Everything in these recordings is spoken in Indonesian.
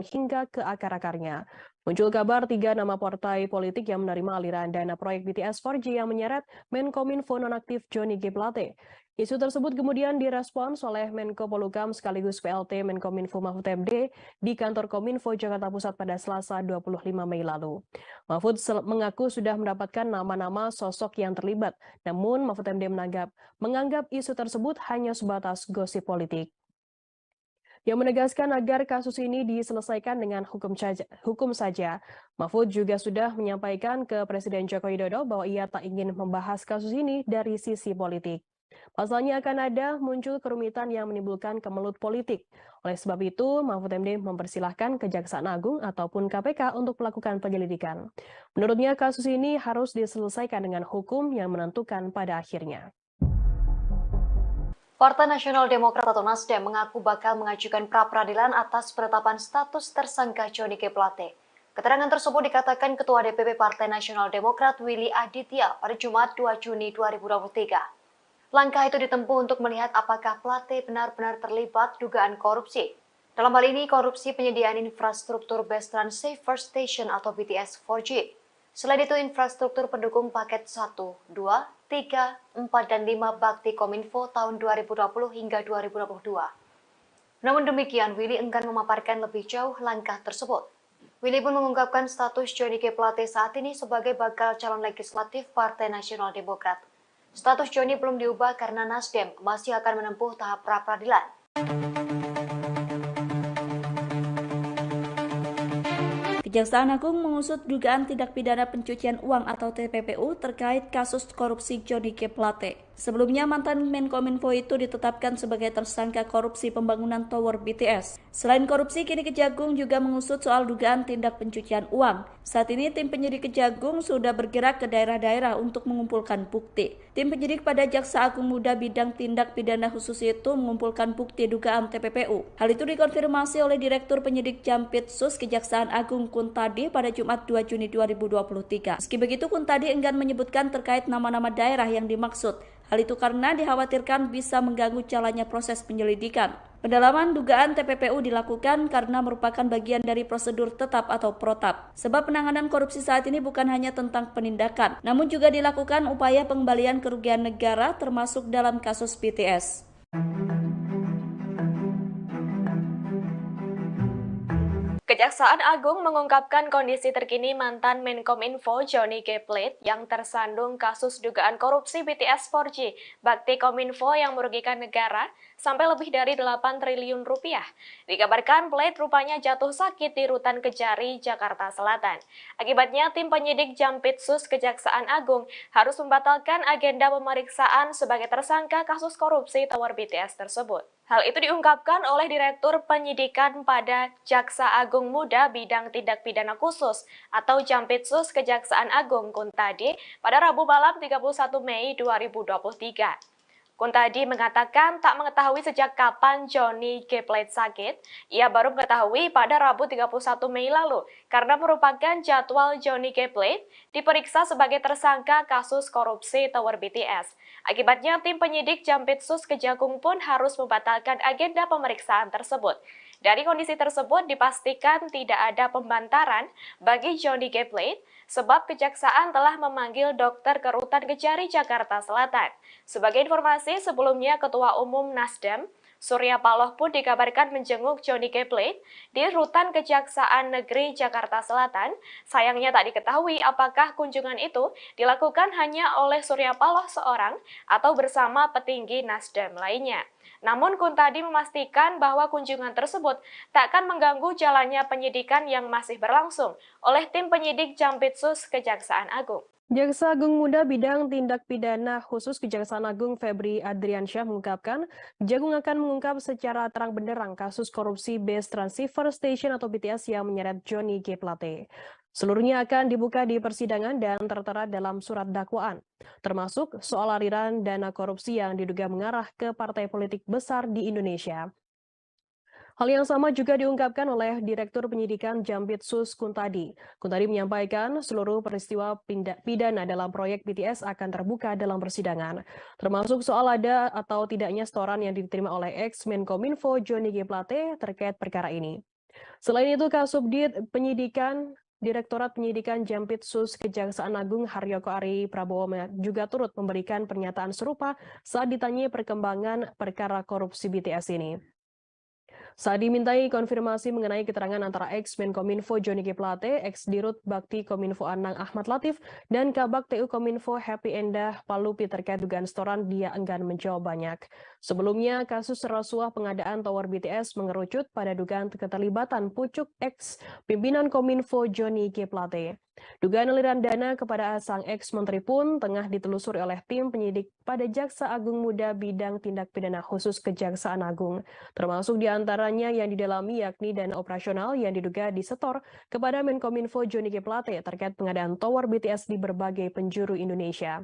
hingga ke akar-akarnya. Muncul kabar 3 nama partai politik yang menerima aliran dana proyek BTS 4G yang menyeret Menkominfo nonaktif Johnny G. Plate. Isu tersebut kemudian direspons oleh Menko Polhukam sekaligus PLT Menkominfo Mahfud MD di kantor Kominfo Jakarta Pusat pada Selasa 25 Mei lalu. Mahfud mengaku sudah mendapatkan nama-nama sosok yang terlibat, namun Mahfud MD menganggap isu tersebut hanya sebatas gosip politik. Yang menegaskan agar kasus ini diselesaikan dengan hukum saja. Mahfud juga sudah menyampaikan ke Presiden Joko Widodo bahwa ia tak ingin membahas kasus ini dari sisi politik. Pasalnya akan ada muncul kerumitan yang menimbulkan kemelut politik. Oleh sebab itu, Mahfud MD mempersilahkan Kejaksaan Agung ataupun KPK untuk melakukan penyelidikan. Menurutnya, kasus ini harus diselesaikan dengan hukum yang menentukan pada akhirnya. Partai Nasional Demokrat atau Nasdem mengaku bakal mengajukan pra-peradilan atas penetapan status tersangka Johnny G. Plate. Keterangan tersebut dikatakan Ketua DPP Partai Nasional Demokrat Willy Aditya pada Jumat 2 Juni 2023. Langkah itu ditempuh untuk melihat apakah Plate benar-benar terlibat dugaan korupsi. Dalam hal ini, korupsi penyediaan infrastruktur Base Transceiver Station atau BTS 4G. Selain itu, infrastruktur pendukung paket 1, 2, 3, 4, dan 5 Bakti Kominfo tahun 2020 hingga 2022. Namun demikian, Willy enggan memaparkan lebih jauh langkah tersebut. Willy pun mengungkapkan status Johnny G. Plate saat ini sebagai bakal calon legislatif Partai Nasional Demokrat. Status Johnny belum diubah karena Nasdem masih akan menempuh tahap pra-peradilan. Kejaksaan Agung mengusut dugaan tindak pidana pencucian uang atau TPPU terkait kasus korupsi Johnny G. Plate. Sebelumnya, mantan Menkominfo itu ditetapkan sebagai tersangka korupsi pembangunan Tower BTS. Selain korupsi, kini Kejagung juga mengusut soal dugaan tindak pencucian uang. Saat ini, tim penyidik Kejagung sudah bergerak ke daerah-daerah untuk mengumpulkan bukti. Tim penyidik pada Jaksa Agung Muda bidang tindak pidana khusus itu mengumpulkan bukti dugaan TPPU. Hal itu dikonfirmasi oleh Direktur Penyidik Jampitsus Kejaksaan Agung Kuntadi pada Jumat 2 Juni 2023. Meski begitu, Kuntadi enggan menyebutkan terkait nama-nama daerah yang dimaksud. Hal itu karena dikhawatirkan bisa mengganggu jalannya proses penyelidikan. Pendalaman dugaan TPPU dilakukan karena merupakan bagian dari prosedur tetap atau protap. Sebab penanganan korupsi saat ini bukan hanya tentang penindakan, namun juga dilakukan upaya pengembalian kerugian negara termasuk dalam kasus BTS. Kejaksaan Agung mengungkapkan kondisi terkini mantan Menkominfo Johnny G. Plate yang tersandung kasus dugaan korupsi BTS 4G Bakti Kominfo yang merugikan negara sampai lebih dari 8 triliun rupiah. Dikabarkan Plate rupanya jatuh sakit di Rutan Kejari, Jakarta Selatan. Akibatnya tim penyidik Jampitsus Kejaksaan Agung harus membatalkan agenda pemeriksaan sebagai tersangka kasus korupsi Tower BTS tersebut. Hal itu diungkapkan oleh Direktur Penyidikan pada Jaksa Agung Muda bidang tindak pidana khusus atau Jampitsus Kejaksaan Agung Kuntadi pada Rabu malam 31 Mei 2023. Kuntadi mengatakan tak mengetahui sejak kapan Johnny G. Plate sakit. Ia baru mengetahui pada Rabu 31 Mei lalu karena merupakan jadwal Johnny G. Plate diperiksa sebagai tersangka kasus korupsi Tower BTS. Akibatnya tim penyidik Jampitsus Kejagung pun harus membatalkan agenda pemeriksaan tersebut. Dari kondisi tersebut dipastikan tidak ada pembantaran bagi Johnny G. Plate sebab Kejaksaan telah memanggil dokter ke Rutan Kejari, Jakarta Selatan. Sebagai informasi, sebelumnya Ketua Umum Nasdem, Surya Paloh pun dikabarkan menjenguk Johnny G. Plate di Rutan Kejaksaan Negeri Jakarta Selatan. Sayangnya tak diketahui apakah kunjungan itu dilakukan hanya oleh Surya Paloh seorang atau bersama petinggi Nasdem lainnya. Namun Kuntadi memastikan bahwa kunjungan tersebut tak akan mengganggu jalannya penyidikan yang masih berlangsung oleh tim penyidik Jampitsus Kejaksaan Agung. Jaksa Agung Muda bidang tindak pidana khusus Kejaksaan Agung Febri Adriansyah mengungkapkan, Kejagung akan mengungkap secara terang benderang kasus korupsi Base Transceiver Station atau BTS yang menyeret Johnny G. Plate. Seluruhnya akan dibuka di persidangan dan tertera dalam surat dakwaan, termasuk soal aliran dana korupsi yang diduga mengarah ke partai politik besar di Indonesia. Hal yang sama juga diungkapkan oleh Direktur Penyidikan Jampitsus Kuntadi. Kuntadi menyampaikan seluruh peristiwa pidana dalam proyek BTS akan terbuka dalam persidangan, termasuk soal ada atau tidaknya setoran yang diterima oleh ex-Menkominfo Johnny G. Plate terkait perkara ini. Selain itu, Kasubdit Penyidikan Direktorat Penyidikan Jampitsus Kejaksaan Agung Haryoko Ari Prabowo juga turut memberikan pernyataan serupa saat ditanyai perkembangan perkara korupsi BTS ini. Saat dimintai konfirmasi mengenai keterangan antara ex-Menkominfo Johnny G. Plate, ex-Dirut Bakti Kominfo Anang Ahmad Latif, dan Kabak TU Kominfo Happy Endah Palupi terkait dugaan setoran, dia enggan menjawab banyak. Sebelumnya, kasus rasuah pengadaan tower BTS mengerucut pada dugaan keterlibatan pucuk ex-pimpinan Kominfo Johnny G. Plate. Dugaan aliran dana kepada sang ex-menteri pun tengah ditelusuri oleh tim penyidik pada Jaksa Agung Muda Bidang Tindak Pidana Khusus Kejaksaan Agung, termasuk diantaranya yang didalami yakni dana operasional yang diduga disetor kepada Menkominfo Johnny G. Plate terkait pengadaan tower BTS di berbagai penjuru Indonesia.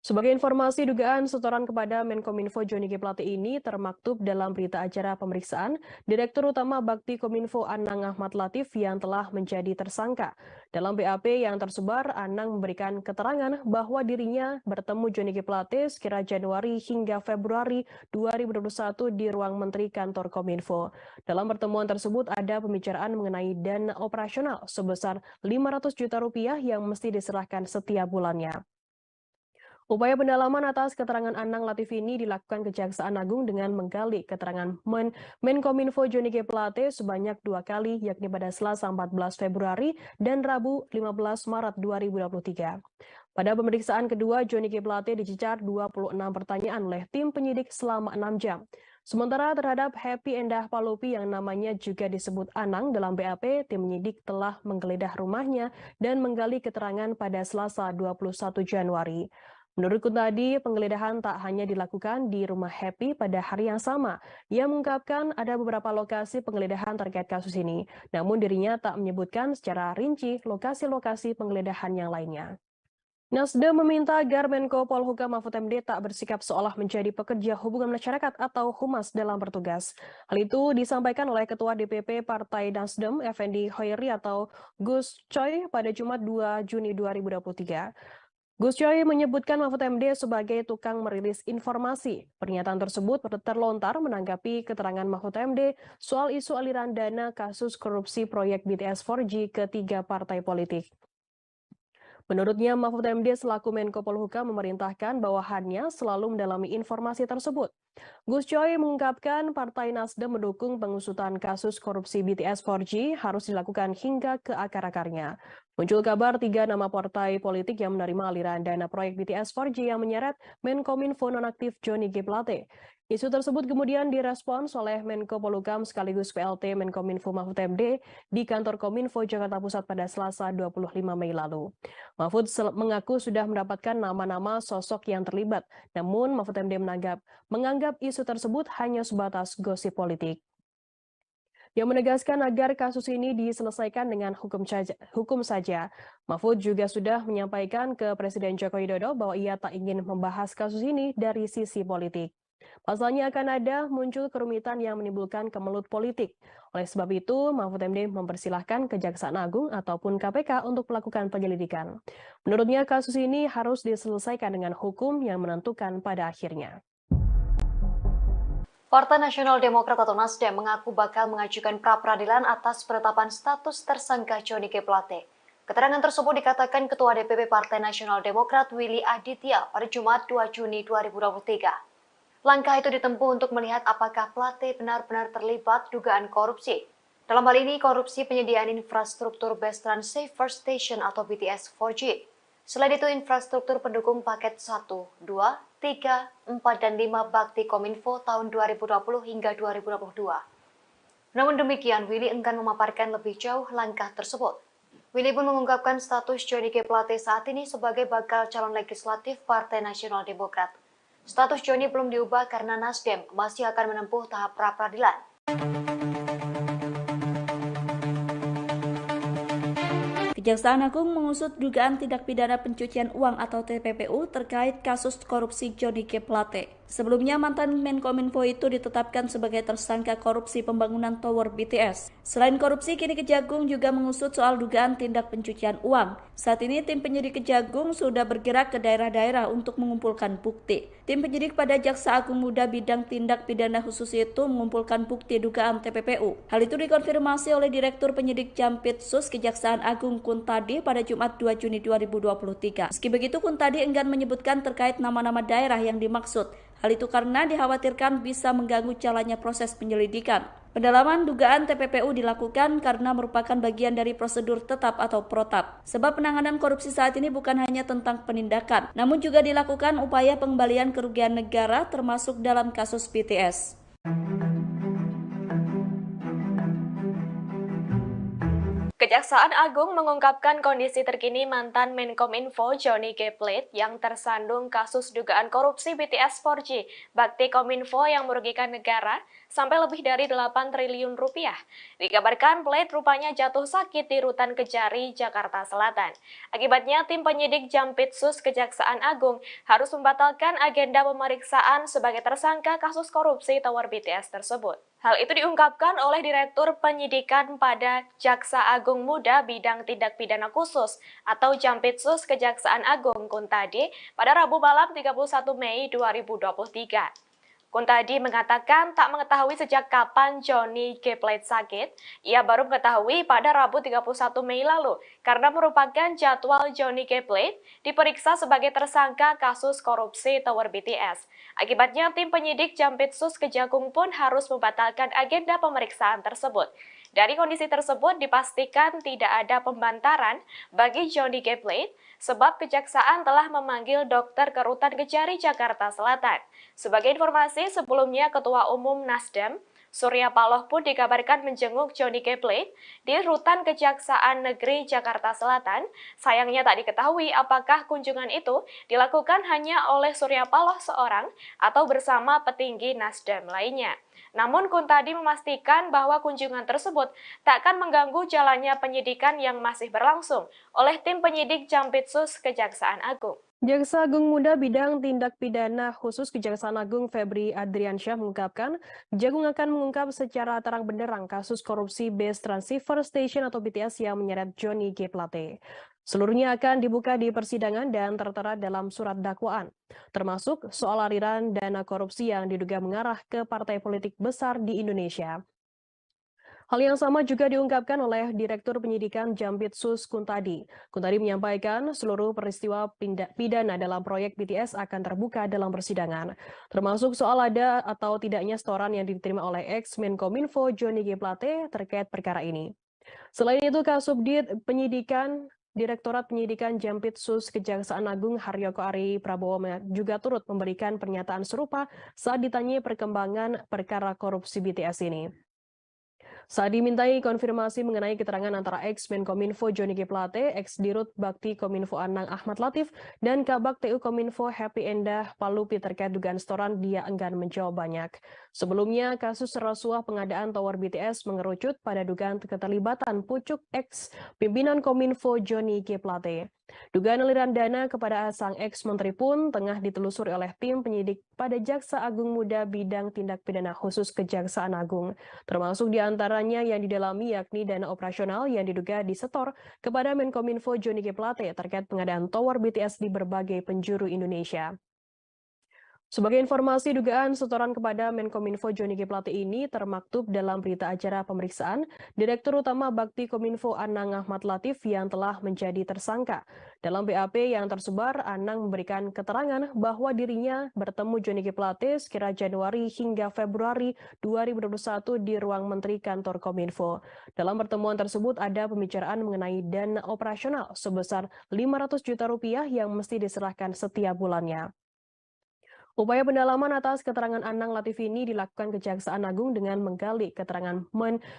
Sebagai informasi, dugaan setoran kepada Menkominfo Johnny G. Plate ini termaktub dalam berita acara pemeriksaan Direktur Utama Bakti Kominfo Anang Ahmad Latif yang telah menjadi tersangka. Dalam BAP yang tersebar, Anang memberikan keterangan bahwa dirinya bertemu Johnny G. Plate sekira Januari hingga Februari 2021 di ruang Menteri Kantor Kominfo. Dalam pertemuan tersebut ada pembicaraan mengenai dana operasional sebesar 500 juta rupiah yang mesti diserahkan setiap bulannya. Upaya pendalaman atas keterangan Anang Latif ini dilakukan Kejaksaan Agung dengan menggali keterangan Menkominfo Johnny G. Plate sebanyak 2 kali, yakni pada Selasa 14 Februari dan Rabu 15 Maret 2023. Pada pemeriksaan kedua, Johnny G. Plate dicecar 26 pertanyaan oleh tim penyidik selama 6 jam. Sementara terhadap Happy Endah Palupi yang namanya juga disebut Anang dalam BAP, tim penyidik telah menggeledah rumahnya dan menggali keterangan pada Selasa 21 Januari. Menurut Kuntadi, penggeledahan tak hanya dilakukan di rumah Happy pada hari yang sama. Ia mengungkapkan ada beberapa lokasi penggeledahan terkait kasus ini, namun dirinya tak menyebutkan secara rinci lokasi-lokasi penggeledahan yang lainnya. Nasdem meminta agar Menko Polhukam Mahfud MD tak bersikap seolah menjadi pekerja hubungan masyarakat atau humas dalam bertugas. Hal itu disampaikan oleh Ketua DPP Partai Nasdem, Effendi Hoiri atau Gus Coy pada Jumat 2 Juni 2023. Gus Coy menyebutkan Mahfud MD sebagai tukang merilis informasi. Pernyataan tersebut terlontar menanggapi keterangan Mahfud MD soal isu aliran dana kasus korupsi proyek BTS 4G ke 3 partai politik. Menurutnya, Mahfud MD selaku Menko Polhukam memerintahkan bawahannya selalu mendalami informasi tersebut. Gus Coy mengungkapkan Partai Nasdem mendukung pengusutan kasus korupsi BTS 4G harus dilakukan hingga ke akar-akarnya. Muncul kabar 3 nama partai politik yang menerima aliran dana proyek BTS 4G yang menyeret Menkominfo nonaktif Johnny G. Plate. Isu tersebut kemudian direspons oleh Menko Polhukam sekaligus PLT Menkominfo Mahfud MD di kantor Kominfo Jakarta Pusat pada Selasa 25 Mei lalu. Mahfud mengaku sudah mendapatkan nama-nama sosok yang terlibat, namun Mahfud MD menganggap isu tersebut hanya sebatas gosip politik. Yang menegaskan agar kasus ini diselesaikan dengan hukum saja. Mahfud juga sudah menyampaikan ke Presiden Joko Widodo bahwa ia tak ingin membahas kasus ini dari sisi politik. Pasalnya akan ada muncul kerumitan yang menimbulkan kemelut politik. Oleh sebab itu, Mahfud MD mempersilahkan Kejaksaan Agung ataupun KPK untuk melakukan penyelidikan. Menurutnya kasus ini harus diselesaikan dengan hukum yang menentukan pada akhirnya. Partai Nasional Demokrat atau Nasdem mengaku bakal mengajukan pra-peradilan atas penetapan status tersangka Johnny G. Plate. Keterangan tersebut dikatakan Ketua DPP Partai Nasional Demokrat Willy Aditya pada Jumat 2 Juni 2023. Langkah itu ditempuh untuk melihat apakah Plate benar-benar terlibat dugaan korupsi. Dalam hal ini korupsi penyediaan infrastruktur Best Trans Saver Station atau BTS 4G. Selain itu infrastruktur pendukung paket 1, 2, 3, 4, dan 5 Bakti Kominfo tahun 2020 hingga 2022. Namun demikian, Willy enggan memaparkan lebih jauh langkah tersebut. Willy pun mengungkapkan status Johnny G. Plate saat ini sebagai bakal calon legislatif Partai Nasional Demokrat. Status Johnny belum diubah karena Nasdem masih akan menempuh tahap pra-peradilan. Kejaksaan Agung mengusut dugaan tindak pidana pencucian uang atau TPPU terkait kasus korupsi Johnny G. Plate. Sebelumnya, mantan Menkominfo itu ditetapkan sebagai tersangka korupsi pembangunan tower BTS. Selain korupsi, kini Kejagung juga mengusut soal dugaan tindak pencucian uang. Saat ini, tim penyidik Kejagung sudah bergerak ke daerah-daerah untuk mengumpulkan bukti. Tim penyidik pada Jaksa Agung Muda bidang tindak pidana khusus itu mengumpulkan bukti dugaan TPPU. Hal itu dikonfirmasi oleh Direktur Penyidik Jampitsus Kejaksaan Agung Kuntadi pada Jumat 2 Juni 2023. Meski begitu, Kuntadi enggan menyebutkan terkait nama-nama daerah yang dimaksud. Hal itu karena dikhawatirkan bisa mengganggu jalannya proses penyelidikan. Pendalaman dugaan TPPU dilakukan karena merupakan bagian dari prosedur tetap atau protap. Sebab penanganan korupsi saat ini bukan hanya tentang penindakan, namun juga dilakukan upaya pengembalian kerugian negara termasuk dalam kasus BTS. Kejaksaan Agung mengungkapkan kondisi terkini mantan Menkominfo Johnny G. Plate yang tersandung kasus dugaan korupsi BTS 4G, bakti Kominfo yang merugikan negara sampai lebih dari 8 triliun rupiah. Dikabarkan Plate rupanya jatuh sakit di Rutan Kejari, Jakarta Selatan. Akibatnya tim penyidik Jampitsus Kejaksaan Agung harus membatalkan agenda pemeriksaan sebagai tersangka kasus korupsi tower BTS tersebut. Hal itu diungkapkan oleh Direktur Penyidikan pada Jaksa Agung Muda bidang tindak pidana khusus atau Jampitsus Kejaksaan Agung Kuntadi pada Rabu malam 31 Mei 2023. Kuntadi mengatakan tak mengetahui sejak kapan Johnny G. Plate sakit. Ia baru mengetahui pada Rabu 31 Mei lalu karena merupakan jadwal Johnny G. Plate diperiksa sebagai tersangka kasus korupsi tower BTS. Akibatnya tim penyidik Jampitsus Kejagung pun harus membatalkan agenda pemeriksaan tersebut. Dari kondisi tersebut dipastikan tidak ada pembantaran bagi Johnny G. Plate sebab Kejaksaan telah memanggil dokter ke Rutan Kejari, Jakarta Selatan. Sebagai informasi, sebelumnya Ketua Umum Nasdem, Surya Paloh pun dikabarkan menjenguk Johnny G. Plate di Rutan Kejaksaan Negeri Jakarta Selatan. Sayangnya tak diketahui apakah kunjungan itu dilakukan hanya oleh Surya Paloh seorang atau bersama petinggi Nasdem lainnya. Namun Kuntadi memastikan bahwa kunjungan tersebut tak akan mengganggu jalannya penyidikan yang masih berlangsung oleh tim penyidik Jampitsus Kejaksaan Agung. Jaksa Agung Muda bidang tindak pidana khusus Kejaksaan Agung Febri Adriansyah mengungkapkan, Kejagung akan mengungkap secara terang benderang kasus korupsi Base Transceiver Station atau BTS yang menyeret Johnny G. Plate. Seluruhnya akan dibuka di persidangan dan tertera dalam surat dakwaan, termasuk soal aliran dana korupsi yang diduga mengarah ke partai politik besar di Indonesia. Hal yang sama juga diungkapkan oleh Direktur Penyidikan Jampitsus Kuntadi. Kuntadi menyampaikan seluruh peristiwa pidana dalam proyek BTS akan terbuka dalam persidangan, termasuk soal ada atau tidaknya setoran yang diterima oleh ex-Menkominfo Johnny G. Plate terkait perkara ini. Selain itu, Kasubdit Penyidikan Direktorat Penyidikan Jampitsus Kejaksaan Agung Haryoko Ari Prabowo juga turut memberikan pernyataan serupa saat ditanyai perkembangan perkara korupsi BTS ini. Saat dimintai konfirmasi mengenai keterangan antara ex-Menkominfo Johnny G. Plate, ex-Dirut Bakti Kominfo Anang Ahmad Latif, dan Kabak TU Kominfo Happy Endah Palupi terkait dugaan setoran, dia enggan menjawab banyak. Sebelumnya, kasus rasuah pengadaan tower BTS mengerucut pada dugaan keterlibatan pucuk ex-pimpinan Kominfo Johnny G. Plate. Dugaan aliran dana kepada sang ex-menteri pun tengah ditelusuri oleh tim penyidik pada Jaksa Agung Muda bidang tindak pidana khusus Kejaksaan Agung, termasuk diantaranya yang didalami yakni dana operasional yang diduga disetor kepada Menkominfo Johnny G. Plate terkait pengadaan tower BTS di berbagai penjuru Indonesia. Sebagai informasi, dugaan setoran kepada Menkominfo Johnny G. Plate ini termaktub dalam berita acara pemeriksaan Direktur Utama Bakti Kominfo Anang Ahmad Latif yang telah menjadi tersangka. Dalam BAP yang tersebar, Anang memberikan keterangan bahwa dirinya bertemu Johnny G. Plate sekira Januari hingga Februari 2021 di ruang Menteri Kantor Kominfo. Dalam pertemuan tersebut ada pembicaraan mengenai dana operasional sebesar 500 juta rupiah yang mesti diserahkan setiap bulannya. Upaya pendalaman atas keterangan Anang Latif ini dilakukan Kejaksaan Agung dengan menggali keterangan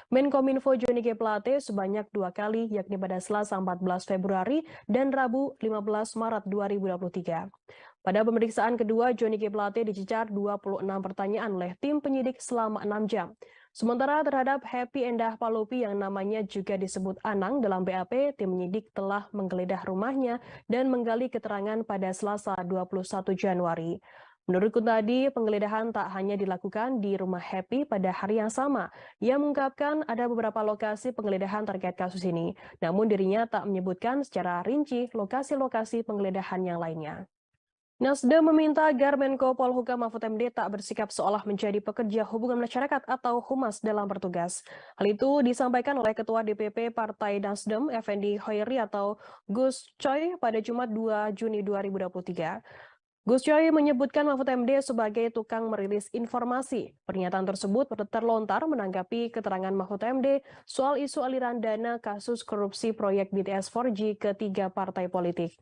Menkominfo Johnny G. Plate sebanyak 2 kali, yakni pada Selasa 14 Februari dan Rabu 15 Maret 2023. Pada pemeriksaan kedua, Johnny G. Plate dicecar 26 pertanyaan oleh tim penyidik selama 6 jam. Sementara terhadap Happy Endah Palupi yang namanya juga disebut Anang dalam BAP, tim penyidik telah menggeledah rumahnya dan menggali keterangan pada Selasa 21 Januari. Menurut Kuntadi, penggeledahan tak hanya dilakukan di rumah Happy pada hari yang sama. Ia mengungkapkan ada beberapa lokasi penggeledahan terkait kasus ini, namun dirinya tak menyebutkan secara rinci lokasi-lokasi penggeledahan yang lainnya. Nasdem meminta agar Menko Polhukam Mahfud MD tak bersikap seolah menjadi pekerja hubungan masyarakat atau humas dalam bertugas. Hal itu disampaikan oleh Ketua DPP Partai Nasdem, Effendi Hoiri atau Gus Coy pada Jumat 2 Juni 2023. Gus Coy menyebutkan Mahfud MD sebagai tukang merilis informasi. Pernyataan tersebut terlontar menanggapi keterangan Mahfud MD soal isu aliran dana kasus korupsi proyek BTS 4G ke 3 partai politik.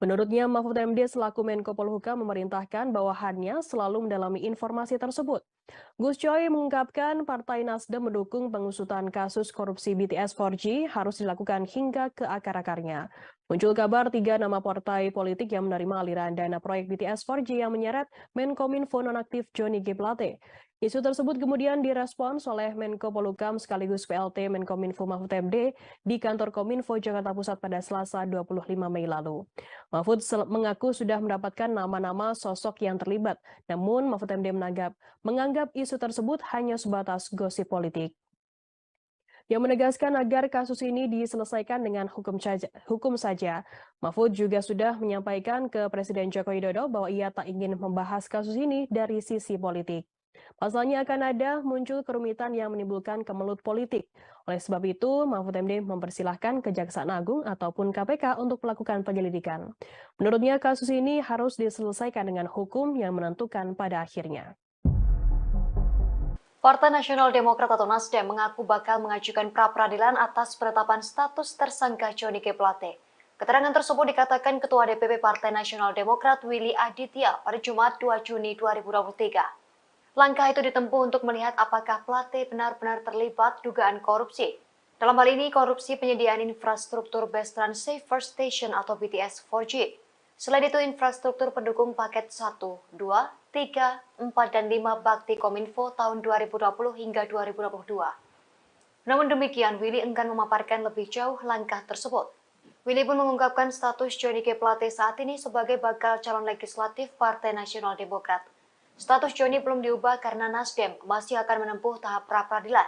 Menurutnya, Mahfud MD selaku Menko Polhukam memerintahkan bawahannya selalu mendalami informasi tersebut. Gus Coy mengungkapkan Partai Nasdem mendukung pengusutan kasus korupsi BTS 4G harus dilakukan hingga ke akar-akarnya. Muncul kabar 3 nama partai politik yang menerima aliran dana proyek BTS 4G yang menyeret Menkominfo nonaktif Johnny G. Plate. Isu tersebut kemudian direspons oleh Menko Polhukam sekaligus PLT Menkominfo Mahfud MD di kantor Kominfo Jakarta Pusat pada Selasa 25 Mei lalu. Mahfud mengaku sudah mendapatkan nama-nama sosok yang terlibat, namun Mahfud MD menganggap isu tersebut hanya sebatas gosip politik. Yang menegaskan agar kasus ini diselesaikan dengan hukum saja. Mahfud juga sudah menyampaikan ke Presiden Joko Widodo bahwa ia tak ingin membahas kasus ini dari sisi politik. Pasalnya akan ada muncul kerumitan yang menimbulkan kemelut politik. Oleh sebab itu, Mahfud MD mempersilahkan Kejaksaan Agung ataupun KPK untuk melakukan penyelidikan. Menurutnya kasus ini harus diselesaikan dengan hukum yang menentukan pada akhirnya. Partai Nasional Demokrat atau Nasdem mengaku bakal mengajukan pra-peradilan atas penetapan status tersangka Johnny G. Plate. Keterangan tersebut dikatakan Ketua DPP Partai Nasional Demokrat Willy Aditya pada Jumat 2 Juni 2023. Langkah itu ditempuh untuk melihat apakah Plate benar-benar terlibat dugaan korupsi. Dalam hal ini, korupsi penyediaan infrastruktur Best Run Safer Station atau BTS 4G. Selain itu, infrastruktur pendukung paket 1, 2, 3, 4, dan 5 Bakti Kominfo tahun 2020 hingga 2022. Namun demikian, Willy enggan memaparkan lebih jauh langkah tersebut. Willy pun mengungkapkan status Johnny G. Plate saat ini sebagai bakal calon legislatif Partai Nasional Demokrat. Status Johnny belum diubah karena Nasdem masih akan menempuh tahap pra-peradilan.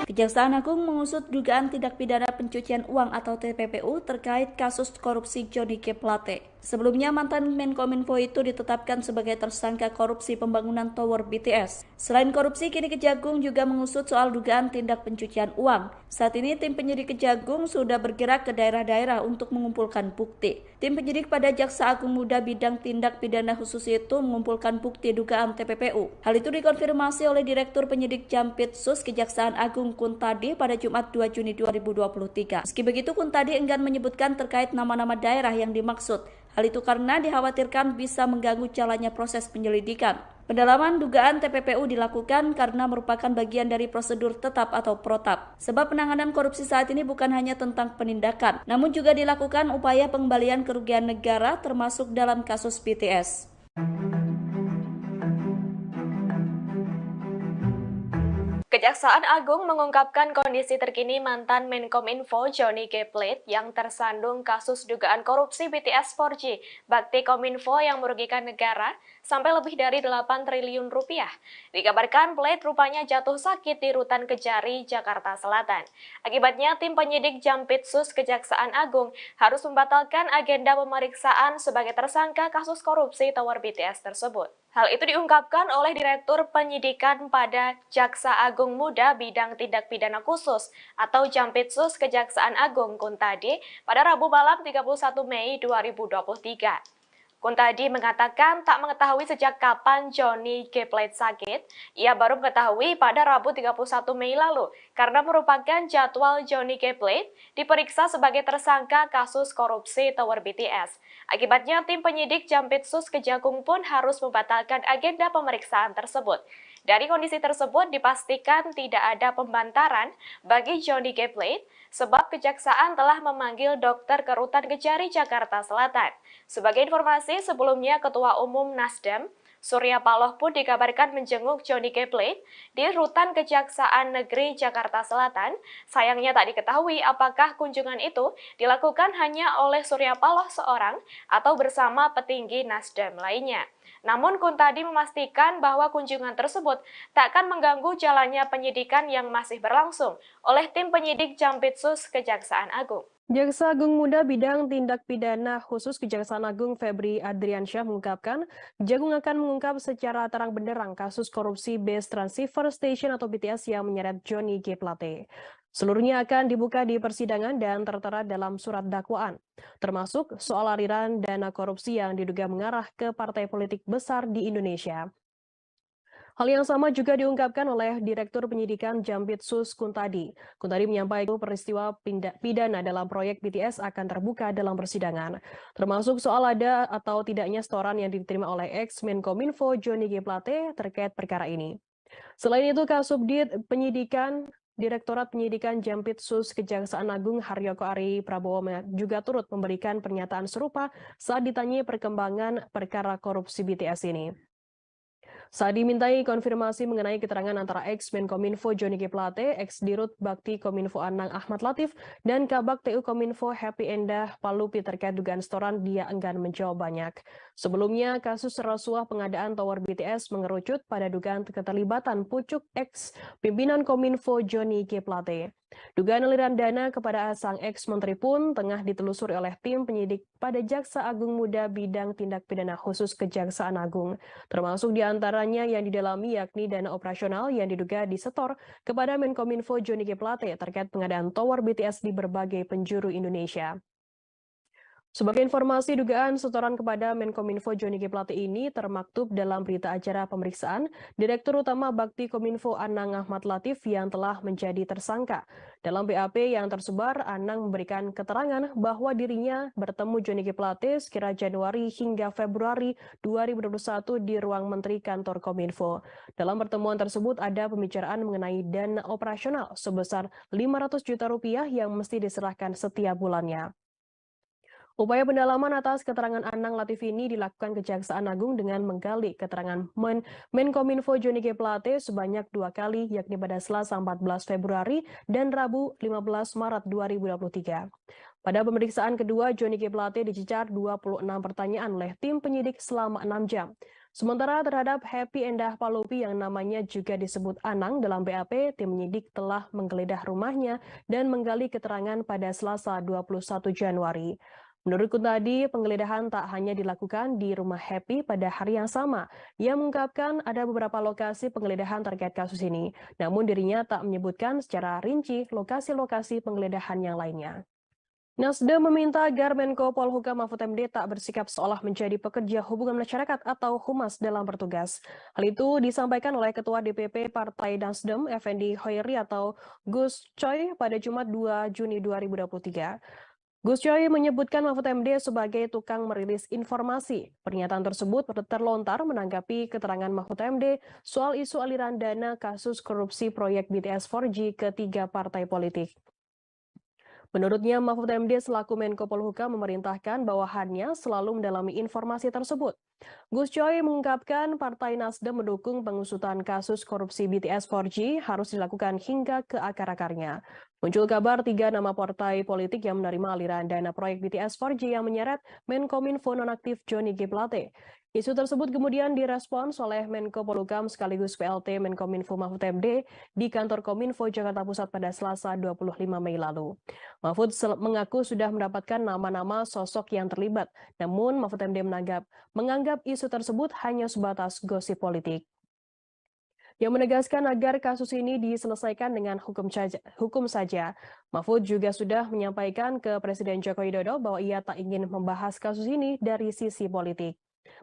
Kejaksaan Agung mengusut dugaan tindak pidana pencucian uang atau TPPU terkait kasus korupsi Johnny G. Plate. Sebelumnya, mantan Menkominfo itu ditetapkan sebagai tersangka korupsi pembangunan Tower BTS. Selain korupsi, kini Kejagung juga mengusut soal dugaan tindak pencucian uang. Saat ini, tim penyidik Kejagung sudah bergerak ke daerah-daerah untuk mengumpulkan bukti. Tim penyidik pada Jaksa Agung Muda bidang tindak pidana khusus itu mengumpulkan bukti dugaan TPPU. Hal itu dikonfirmasi oleh Direktur Penyidik Jampitsus Kejaksaan Agung Kuntadi pada Jumat 2 Juni 2023. Meski begitu, Kuntadi enggan menyebutkan terkait nama-nama daerah yang dimaksud. Hal itu karena dikhawatirkan bisa mengganggu jalannya proses penyelidikan. Pendalaman dugaan TPPU dilakukan karena merupakan bagian dari prosedur tetap atau protap. Sebab penanganan korupsi saat ini bukan hanya tentang penindakan, namun juga dilakukan upaya pengembalian kerugian negara termasuk dalam kasus BTS. Kejaksaan Agung mengungkapkan kondisi terkini mantan Menkominfo Johnny G. Plate yang tersandung kasus dugaan korupsi BTS 4G, Bakti Kominfo yang merugikan negara sampai lebih dari 8 triliun rupiah. Dikabarkan Plate rupanya jatuh sakit di Rutan Kejari, Jakarta Selatan. Akibatnya tim penyidik Jampitsus Kejaksaan Agung harus membatalkan agenda pemeriksaan sebagai tersangka kasus korupsi Tower BTS tersebut. Hal itu diungkapkan oleh Direktur Penyidikan pada Jaksa Agung Muda bidang tindak pidana khusus atau Jampitsus Kejaksaan Agung Kuntadi pada Rabu malam 31 Mei 2023. Kuntadi mengatakan tak mengetahui sejak kapan Johnny G. Plate sakit. Ia baru mengetahui pada Rabu 31 Mei lalu karena merupakan jadwal Johnny G. Plate diperiksa sebagai tersangka kasus korupsi Tower BTS. Akibatnya tim penyidik Jampitsus Kejagung pun harus membatalkan agenda pemeriksaan tersebut. Dari kondisi tersebut dipastikan tidak ada pembantaran bagi Johnny G. Plate sebab Kejaksaan telah memanggil dokter ke Rutan Kejari, Jakarta Selatan. Sebagai informasi, sebelumnya Ketua Umum Nasdem, Surya Paloh pun dikabarkan menjenguk Johnny G. Plate di Rutan Kejaksaan Negeri Jakarta Selatan. Sayangnya tak diketahui apakah kunjungan itu dilakukan hanya oleh Surya Paloh seorang atau bersama petinggi Nasdem lainnya. Namun Kuntadi memastikan bahwa kunjungan tersebut tak akan mengganggu jalannya penyidikan yang masih berlangsung oleh tim penyidik Jampitsus Kejaksaan Agung. Jaksa Agung Muda Bidang Tindak Pidana Khusus Kejaksaan Agung Febri Adriansyah mengungkapkan, Jagung akan mengungkap secara terang benderang kasus korupsi Base Transceiver Station atau BTS yang menyeret Johnny G. Plate. Seluruhnya akan dibuka di persidangan dan tertera dalam surat dakwaan, termasuk soal aliran dana korupsi yang diduga mengarah ke partai politik besar di Indonesia. Hal yang sama juga diungkapkan oleh Direktur Penyidikan Jampitsus Kuntadi. Kuntadi menyampaikan peristiwa pidana dalam proyek BTS akan terbuka dalam persidangan, termasuk soal ada atau tidaknya setoran yang diterima oleh ex-Menkominfo Johnny G. Plate terkait perkara ini. Selain itu, Kasubdit Penyidikan Direktorat Penyidikan Jampitsus Kejaksaan Agung Haryoko Ari Prabowo juga turut memberikan pernyataan serupa saat ditanyai perkembangan perkara korupsi BTS ini. Saat dimintai konfirmasi mengenai keterangan antara ex-Menkominfo Johnny G. Plate, ex-Dirut Bakti Kominfo Anang Ahmad Latif, dan Kabak TU Kominfo Happy Endah Palupi terkait dugaan setoran, dia enggan menjawab banyak. Sebelumnya, kasus rasuah pengadaan tower BTS mengerucut pada dugaan keterlibatan pucuk ex-pimpinan Kominfo Johnny G. Plate. Dugaan aliran dana kepada sang ex-menteri pun tengah ditelusuri oleh tim penyidik pada Jaksa Agung Muda Bidang Tindak Pidana Khusus Kejaksaan Agung, termasuk diantaranya yang didalami yakni dana operasional yang diduga disetor kepada Menkominfo Johnny G. Plate terkait pengadaan tower BTS di berbagai penjuru Indonesia. Sebagai informasi, dugaan setoran kepada Menkominfo Johnny G. Plate ini termaktub dalam berita acara pemeriksaan Direktur Utama Bakti Kominfo Anang Ahmad Latif yang telah menjadi tersangka. Dalam BAP yang tersebar, Anang memberikan keterangan bahwa dirinya bertemu Johnny G. Plate sekira Januari hingga Februari 2021 di ruang Menteri Kantor Kominfo. Dalam pertemuan tersebut ada pembicaraan mengenai dana operasional sebesar 500 juta rupiah yang mesti diserahkan setiap bulannya. Upaya pendalaman atas keterangan Anang Latif ini dilakukan Kejaksaan Agung dengan menggali keterangan Menkominfo Johnny G. Plate sebanyak 2 kali, yakni pada Selasa 14 Februari dan Rabu 15 Maret 2023. Pada pemeriksaan kedua, Johnny G. Plate dicecar 26 pertanyaan oleh tim penyidik selama 6 jam. Sementara terhadap Happy Endah Palupi yang namanya juga disebut Anang dalam BAP, tim penyidik telah menggeledah rumahnya dan menggali keterangan pada Selasa 21 Januari. Menurut Kuntadi, penggeledahan tak hanya dilakukan di rumah Happy pada hari yang sama. Ia mengungkapkan ada beberapa lokasi penggeledahan terkait kasus ini, namun dirinya tak menyebutkan secara rinci lokasi-lokasi penggeledahan yang lainnya. Nasdem meminta agar Menko Polhukam Mahfud MD tak bersikap seolah menjadi pekerja hubungan masyarakat atau humas dalam bertugas. Hal itu disampaikan oleh Ketua DPP Partai Nasdem, Effendi Hoiri atau Gus Coy pada Jumat 2 Juni 2023. Gus Coy menyebutkan Mahfud MD sebagai tukang merilis informasi. Pernyataan tersebut terlontar menanggapi keterangan Mahfud MD soal isu aliran dana kasus korupsi proyek BTS 4G ke 3 partai politik. Menurutnya, Mahfud MD selaku Menko Polhukam memerintahkan bawahannya selalu mendalami informasi tersebut. Gus Coy mengungkapkan Partai Nasdem mendukung pengusutan kasus korupsi BTS 4G harus dilakukan hingga ke akar-akarnya. Muncul kabar 3 nama partai politik yang menerima aliran dana proyek BTS 4G yang menyeret Menkominfo nonaktif Johnny G. Plate. Isu tersebut kemudian direspons oleh Menko Polhukam sekaligus PLT Menkominfo Mahfud MD di kantor Kominfo Jakarta Pusat pada Selasa 25 Mei lalu. Mahfud mengaku sudah mendapatkan nama-nama sosok yang terlibat, namun Mahfud MD menganggap isu tersebut hanya sebatas gosip politik. Yang menegaskan agar kasus ini diselesaikan dengan hukum saja. Mahfud juga sudah menyampaikan ke Presiden Joko Widodo bahwa ia tak ingin membahas kasus ini dari sisi politik.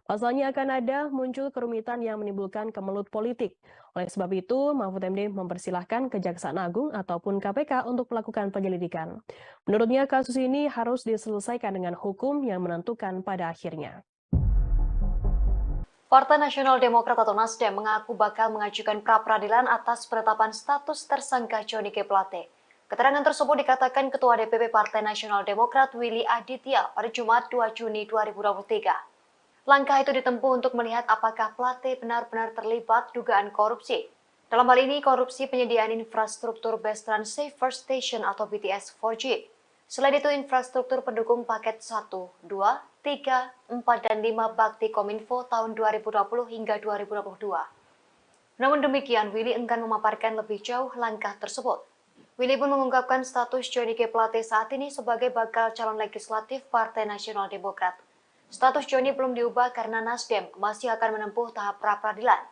Pasalnya akan ada muncul kerumitan yang menimbulkan kemelut politik. Oleh sebab itu, Mahfud MD mempersilahkan Kejaksaan Agung ataupun KPK untuk melakukan penyelidikan. Menurutnya kasus ini harus diselesaikan dengan hukum yang menentukan pada akhirnya. Partai Nasional Demokrat atau Nasdem mengaku bakal mengajukan pra-peradilan atas penetapan status tersangka Johnny G. Plate. Keterangan tersebut dikatakan Ketua DPP Partai Nasional Demokrat Willy Aditya pada Jumat 2 Juni 2023. Langkah itu ditempuh untuk melihat apakah Plate benar-benar terlibat dugaan korupsi. Dalam hal ini, korupsi penyediaan infrastruktur Base Transceiver Station atau BTS 4G. Selain itu, infrastruktur pendukung paket 1, 2, 3, 4, dan 5 Bakti Kominfo tahun 2020 hingga 2022. Namun demikian, Willy enggan memaparkan lebih jauh langkah tersebut. Willy pun mengungkapkan status Johnny G. Plate saat ini sebagai bakal calon legislatif Partai Nasional Demokrat. Status Johnny belum diubah karena Nasdem masih akan menempuh tahap pra-peradilan.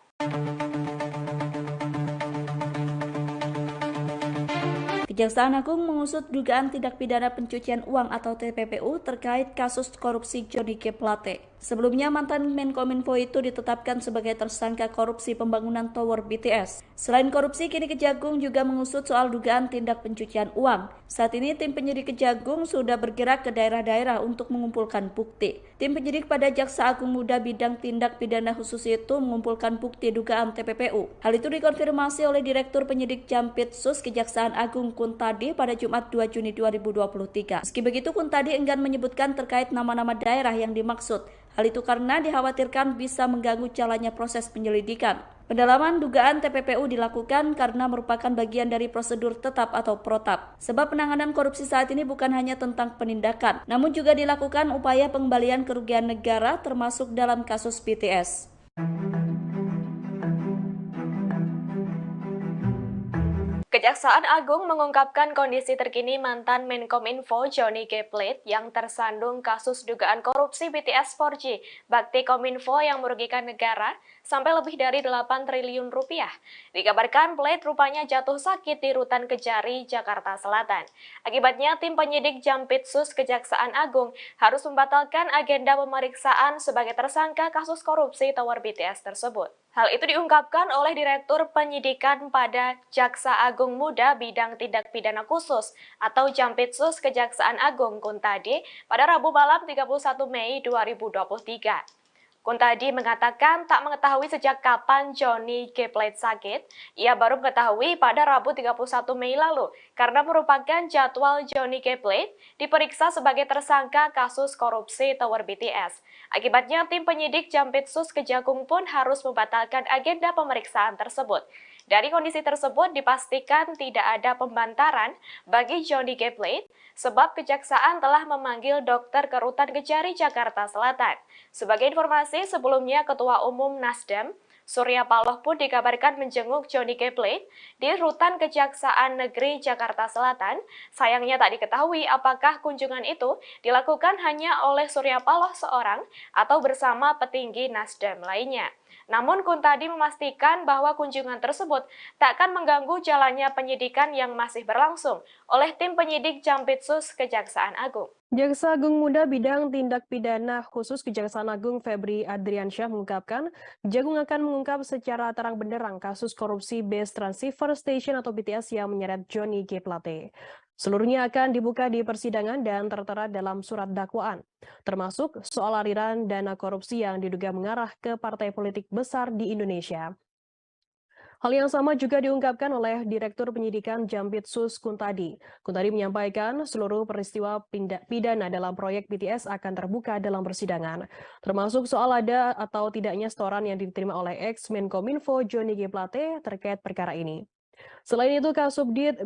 Kejaksaan Agung mengusut dugaan tindak pidana pencucian uang atau TPPU terkait kasus korupsi Johnny G. Plate. Sebelumnya, mantan Menkominfo itu ditetapkan sebagai tersangka korupsi pembangunan tower BTS. Selain korupsi, kini Kejagung juga mengusut soal dugaan tindak pencucian uang. Saat ini, tim penyidik Kejagung sudah bergerak ke daerah-daerah untuk mengumpulkan bukti. Tim penyidik pada Jaksa Agung Muda bidang tindak pidana khusus itu mengumpulkan bukti dugaan TPPU. Hal itu dikonfirmasi oleh Direktur Penyidik Jampitsus Kejaksaan Agung Kuntadi pada Jumat 2 Juni 2023. Meski begitu, Kuntadi enggan menyebutkan terkait nama-nama daerah yang dimaksud. Hal itu karena dikhawatirkan bisa mengganggu jalannya proses penyelidikan. Pendalaman dugaan TPPU dilakukan karena merupakan bagian dari prosedur tetap atau protap. Sebab penanganan korupsi saat ini bukan hanya tentang penindakan, namun juga dilakukan upaya pengembalian kerugian negara termasuk dalam kasus BTS. Kejaksaan Agung mengungkapkan kondisi terkini mantan Menkominfo Johnny G. Plate yang tersandung kasus dugaan korupsi BTS 4G Bakti Kominfo yang merugikan negara sampai lebih dari 8 triliun rupiah. Dikabarkan Plate rupanya jatuh sakit di Rutan Kejari, Jakarta Selatan. Akibatnya tim penyidik Jampitsus Kejaksaan Agung harus membatalkan agenda pemeriksaan sebagai tersangka kasus korupsi tower BTS tersebut. Hal itu diungkapkan oleh Direktur Penyidikan pada Jaksa Agung Muda bidang tindak pidana khusus atau Jampitsus Kejaksaan Agung Kuntadi pada Rabu malam 31 Mei 2023. Kuntadi mengatakan tak mengetahui sejak kapan Johnny G. Plate sakit. Ia baru mengetahui pada Rabu 31 Mei lalu karena merupakan jadwal Johnny G. Plate diperiksa sebagai tersangka kasus korupsi tower BTS. Akibatnya tim penyidik Jampitsus Kejagung pun harus membatalkan agenda pemeriksaan tersebut. Dari kondisi tersebut dipastikan tidak ada pembantaran bagi Johnny G. Plate sebab Kejaksaan telah memanggil dokter ke Rutan Kejari, Jakarta Selatan. Sebagai informasi, sebelumnya Ketua Umum Nasdem, Surya Paloh pun dikabarkan menjenguk Johnny G. Plate di Rutan Kejaksaan Negeri Jakarta Selatan. Sayangnya tak diketahui apakah kunjungan itu dilakukan hanya oleh Surya Paloh seorang atau bersama petinggi Nasdem lainnya. Namun Kuntadi memastikan bahwa kunjungan tersebut tak akan mengganggu jalannya penyidikan yang masih berlangsung oleh tim penyidik Jampitsus Kejaksaan Agung. Jaksa Agung Muda bidang tindak pidana khusus Kejaksaan Agung Febri Adriansyah mengungkapkan, Kejagung akan mengungkap secara terang benderang kasus korupsi Base Transceiver Station atau BTS yang menyeret Johnny G. Plate. Seluruhnya akan dibuka di persidangan dan tertera dalam surat dakwaan, termasuk soal aliran dana korupsi yang diduga mengarah ke partai politik besar di Indonesia. Hal yang sama juga diungkapkan oleh Direktur Penyidikan Jampitsus Kuntadi. Kuntadi menyampaikan seluruh peristiwa pidana dalam proyek BTS akan terbuka dalam persidangan, termasuk soal ada atau tidaknya setoran yang diterima oleh ex-Menkominfo Johnny G. Plate terkait perkara ini. Selain itu, Kasubdit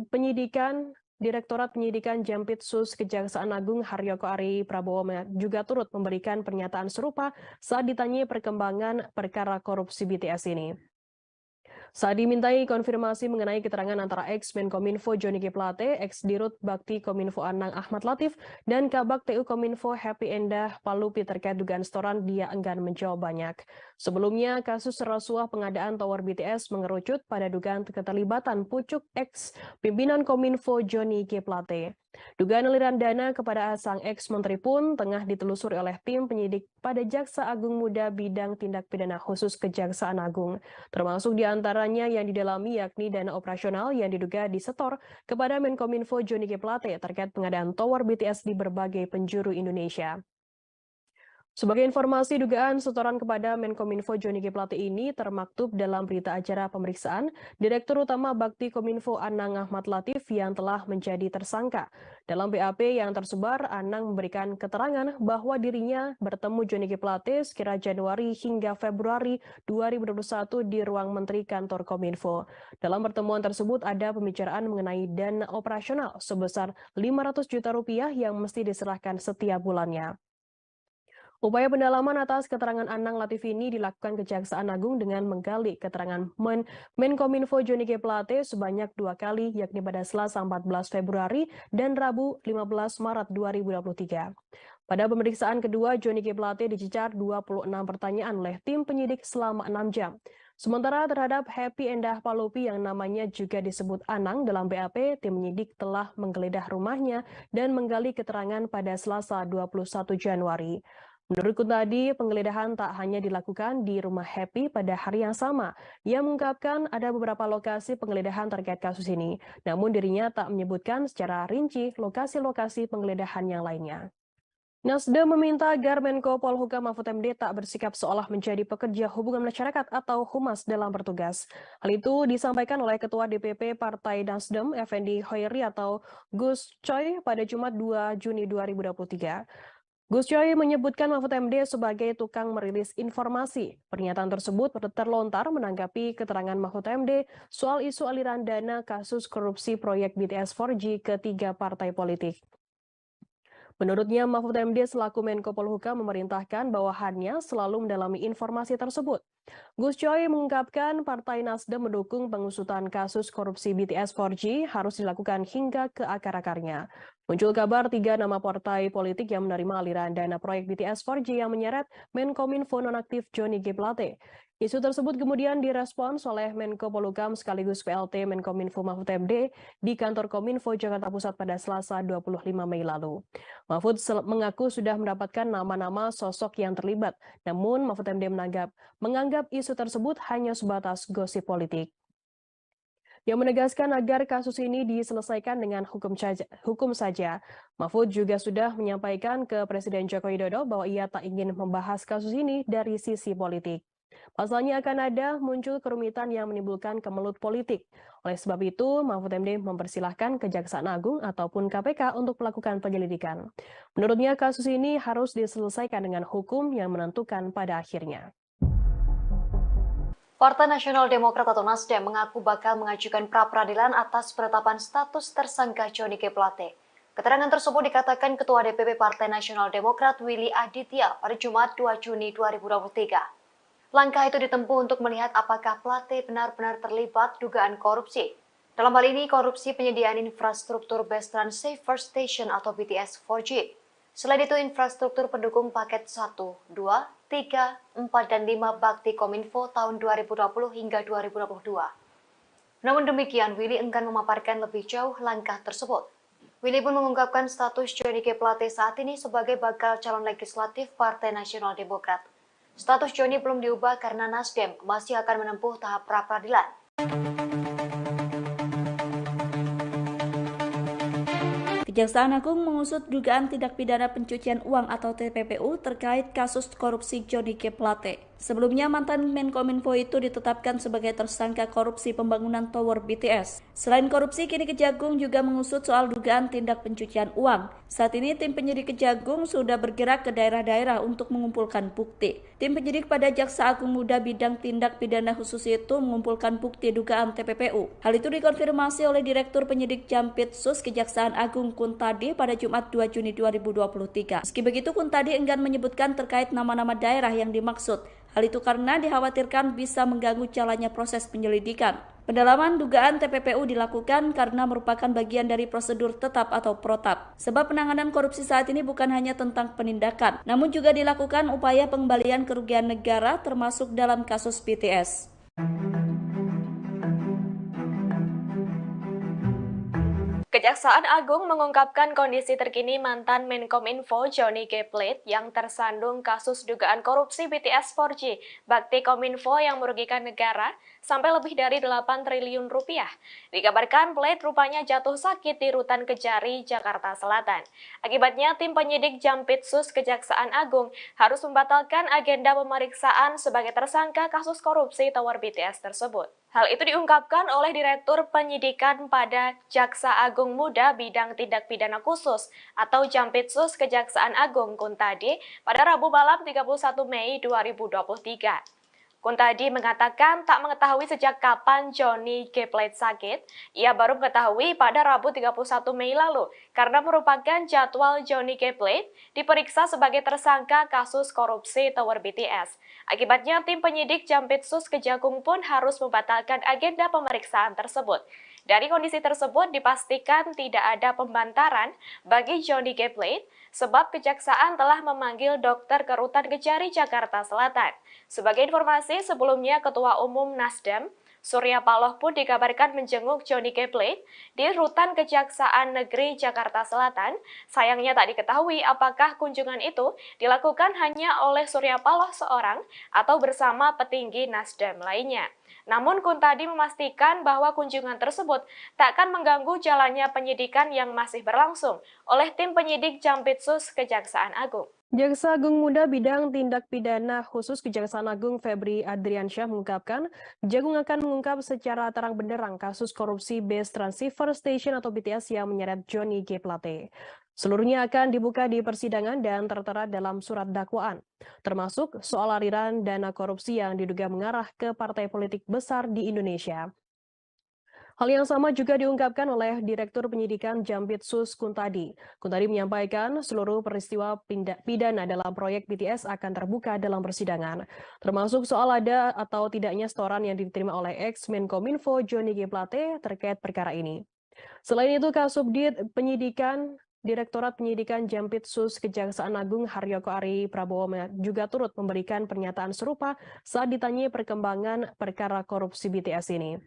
Direktorat Penyidikan Jampitsus Kejaksaan Agung Haryoko Ari Prabowo juga turut memberikan pernyataan serupa saat ditanyai perkembangan perkara korupsi BTS ini. Saat dimintai konfirmasi mengenai keterangan antara ex-Menkominfo Johnny G. Plate, ex-Dirut Bakti Kominfo Anang Ahmad Latif, dan Kabak TU Kominfo Happy Endah Palupi terkait dugaan setoran, dia enggan menjawab banyak. Sebelumnya, kasus rasuah pengadaan tower BTS mengerucut pada dugaan keterlibatan pucuk ex-pimpinan Kominfo Johnny G. Plate. Dugaan aliran dana kepada sang ex-menteri pun tengah ditelusuri oleh tim penyidik pada Jaksa Agung Muda bidang tindak pidana khusus Kejaksaan Agung, termasuk diantaranya yang didalami yakni dana operasional yang diduga disetor kepada Menkominfo Johnny G. Plate terkait pengadaan tower BTS di berbagai penjuru Indonesia. Sebagai informasi, dugaan setoran kepada Menkominfo Johnny G. Plate ini termaktub dalam berita acara pemeriksaan Direktur Utama Bakti Kominfo Anang Ahmad Latif yang telah menjadi tersangka. Dalam BAP yang tersebar, Anang memberikan keterangan bahwa dirinya bertemu Johnny G. Plate sekira Januari hingga Februari 2021 di ruang Menteri Kantor Kominfo. Dalam pertemuan tersebut ada pembicaraan mengenai dana operasional sebesar 500 juta rupiah yang mesti diserahkan setiap bulannya. Upaya pendalaman atas keterangan Anang Latif ini dilakukan Kejaksaan Agung dengan menggali keterangan Menkominfo Johnny G. Plate sebanyak 2 kali, yakni pada Selasa 14 Februari dan Rabu 15 Maret 2023. Pada pemeriksaan kedua, Johnny G. Plate dicecar 26 pertanyaan oleh tim penyidik selama 6 jam. Sementara terhadap Happy Endah Palopi yang namanya juga disebut Anang dalam BAP, tim penyidik telah menggeledah rumahnya dan menggali keterangan pada Selasa 21 Januari. Menurut Kuntadi, penggeledahan tak hanya dilakukan di rumah Happy pada hari yang sama. Ia mengungkapkan ada beberapa lokasi penggeledahan terkait kasus ini, namun dirinya tak menyebutkan secara rinci lokasi-lokasi penggeledahan yang lainnya. Nasdem meminta agar Menko Polhukam Mahfud MD tak bersikap seolah menjadi pekerja hubungan masyarakat atau humas dalam bertugas. Hal itu disampaikan oleh Ketua DPP Partai Nasdem, Effendi Hoiri atau Gus Coy pada Jumat 2 Juni 2023. Gus Coy menyebutkan Mahfud MD sebagai tukang merilis informasi. Pernyataan tersebut terlontar menanggapi keterangan Mahfud MD soal isu aliran dana kasus korupsi proyek BTS 4G ke 3 partai politik. Menurutnya, Mahfud MD selaku Menko Polhukam memerintahkan bawahannya selalu mendalami informasi tersebut. Gus Coy mengungkapkan Partai Nasdem mendukung pengusutan kasus korupsi BTS 4G harus dilakukan hingga ke akar-akarnya. Muncul kabar 3 nama partai politik yang menerima aliran dana proyek BTS 4G yang menyeret Menkominfo nonaktif Johnny G. Plate. Isu tersebut kemudian direspons oleh Menko Polhukam sekaligus PLT Menkominfo Mahfud MD di kantor Kominfo Jakarta Pusat pada Selasa 25 Mei lalu. Mahfud mengaku sudah mendapatkan nama-nama sosok yang terlibat, namun Mahfud MD menganggap isu tersebut hanya sebatas gosip politik. Yang menegaskan agar kasus ini diselesaikan dengan hukum saja. Mahfud juga sudah menyampaikan ke Presiden Joko Widodo bahwa ia tak ingin membahas kasus ini dari sisi politik. Pasalnya akan ada muncul kerumitan yang menimbulkan kemelut politik. Oleh sebab itu, Mahfud MD mempersilahkan Kejaksaan Agung ataupun KPK untuk melakukan penyelidikan. Menurutnya kasus ini harus diselesaikan dengan hukum yang menentukan pada akhirnya. Partai Nasional Demokrat atau Nasdem mengaku bakal mengajukan pra-peradilan atas penetapan status tersangka Johnny G. Plate. Keterangan tersebut dikatakan Ketua DPP Partai Nasional Demokrat Willy Aditya pada Jumat 2 Juni 2023. Langkah itu ditempuh untuk melihat apakah Plate benar-benar terlibat dugaan korupsi. Dalam hal ini, korupsi penyediaan infrastruktur Best Run Safer Station atau BTS 4G. Selain itu, infrastruktur pendukung paket 1, 2, 3, 4, dan 5 Bakti Kominfo tahun 2020 hingga 2022. Namun demikian, Willy enggan memaparkan lebih jauh langkah tersebut. Willy pun mengungkapkan status Johnny G. Plate saat ini sebagai bakal calon legislatif Partai Nasional Demokrat. Status Johnny belum diubah karena Nasdem masih akan menempuh tahap pra-peradilan. Kejaksaan Agung mengusut dugaan tindak pidana pencucian uang atau TPPU terkait kasus korupsi Johnny G. Plate. Sebelumnya, mantan Menkominfo itu ditetapkan sebagai tersangka korupsi pembangunan Tower BTS. Selain korupsi, kini Kejagung juga mengusut soal dugaan tindak pencucian uang. Saat ini, tim penyidik Kejagung sudah bergerak ke daerah-daerah untuk mengumpulkan bukti. Tim penyidik pada Jaksa Agung Muda Bidang Tindak Pidana Khusus itu mengumpulkan bukti dugaan TPPU. Hal itu dikonfirmasi oleh Direktur Penyidik Jampitsus Kejaksaan Agung Kuntadi pada Jumat 2 Juni 2023. Meski begitu, Kuntadi enggan menyebutkan terkait nama-nama daerah yang dimaksud. Hal itu karena dikhawatirkan bisa mengganggu jalannya proses penyelidikan. Pendalaman dugaan TPPU dilakukan karena merupakan bagian dari prosedur tetap atau protap. Sebab penanganan korupsi saat ini bukan hanya tentang penindakan, namun juga dilakukan upaya pengembalian kerugian negara termasuk dalam kasus BTS. Kejaksaan Agung mengungkapkan kondisi terkini mantan Menkominfo Johnny G. Plate yang tersandung kasus dugaan korupsi BTS 4G, Bakti Kominfo yang merugikan negara, sampai lebih dari 8 triliun rupiah. Dikabarkan Plate rupanya jatuh sakit di Rutan Kejari, Jakarta Selatan. Akibatnya tim penyidik Jampitsus Kejaksaan Agung harus membatalkan agenda pemeriksaan sebagai tersangka kasus korupsi Tower BTS tersebut. Hal itu diungkapkan oleh Direktur Penyidikan pada Jaksa Agung Muda Bidang Tindak Pidana Khusus atau Jampitsus Kejaksaan Agung Kuntadi pada Rabu malam 31 Mei 2023. Kuntadi mengatakan tak mengetahui sejak kapan Johnny G. Plate sakit. Ia baru mengetahui pada Rabu 31 Mei lalu karena merupakan jadwal Johnny G. Plate diperiksa sebagai tersangka kasus korupsi Tower BTS. Akibatnya tim penyidik Jampitsus Kejagung pun harus membatalkan agenda pemeriksaan tersebut. Dari kondisi tersebut dipastikan tidak ada pembantaran bagi Johnny G. Plate sebab kejaksaan telah memanggil dokter ke Rutan Kejari, Jakarta Selatan. Sebagai informasi, sebelumnya Ketua Umum Nasdem, Surya Paloh pun dikabarkan menjenguk Johnny G. Plate di Rutan Kejaksaan Negeri Jakarta Selatan. Sayangnya tak diketahui apakah kunjungan itu dilakukan hanya oleh Surya Paloh seorang atau bersama petinggi Nasdem lainnya. Namun Kuntadi memastikan bahwa kunjungan tersebut tak akan mengganggu jalannya penyidikan yang masih berlangsung oleh tim penyidik Jampitsus Kejaksaan Agung. Jaksa Agung Muda Bidang Tindak Pidana Khusus Kejaksaan Agung Febri Adriansyah mengungkapkan, Jagung akan mengungkap secara terang benderang kasus korupsi Base Transceiver Station atau BTS yang menyeret Johnny G. Plate. Seluruhnya akan dibuka di persidangan dan tertera dalam surat dakwaan, termasuk soal aliran dana korupsi yang diduga mengarah ke partai politik besar di Indonesia. Hal yang sama juga diungkapkan oleh Direktur Penyidikan Jampitsus Kuntadi. Kuntadi menyampaikan seluruh peristiwa pidana dalam proyek BTS akan terbuka dalam persidangan, termasuk soal ada atau tidaknya setoran yang diterima oleh ex-Menkominfo Johnny G. Plate terkait perkara ini. Selain itu, Kasubdit Penyidikan Direktorat Penyidikan Jampitsus Kejaksaan Agung Haryoko Ari Prabowo juga turut memberikan pernyataan serupa saat ditanyai perkembangan perkara korupsi BTS ini.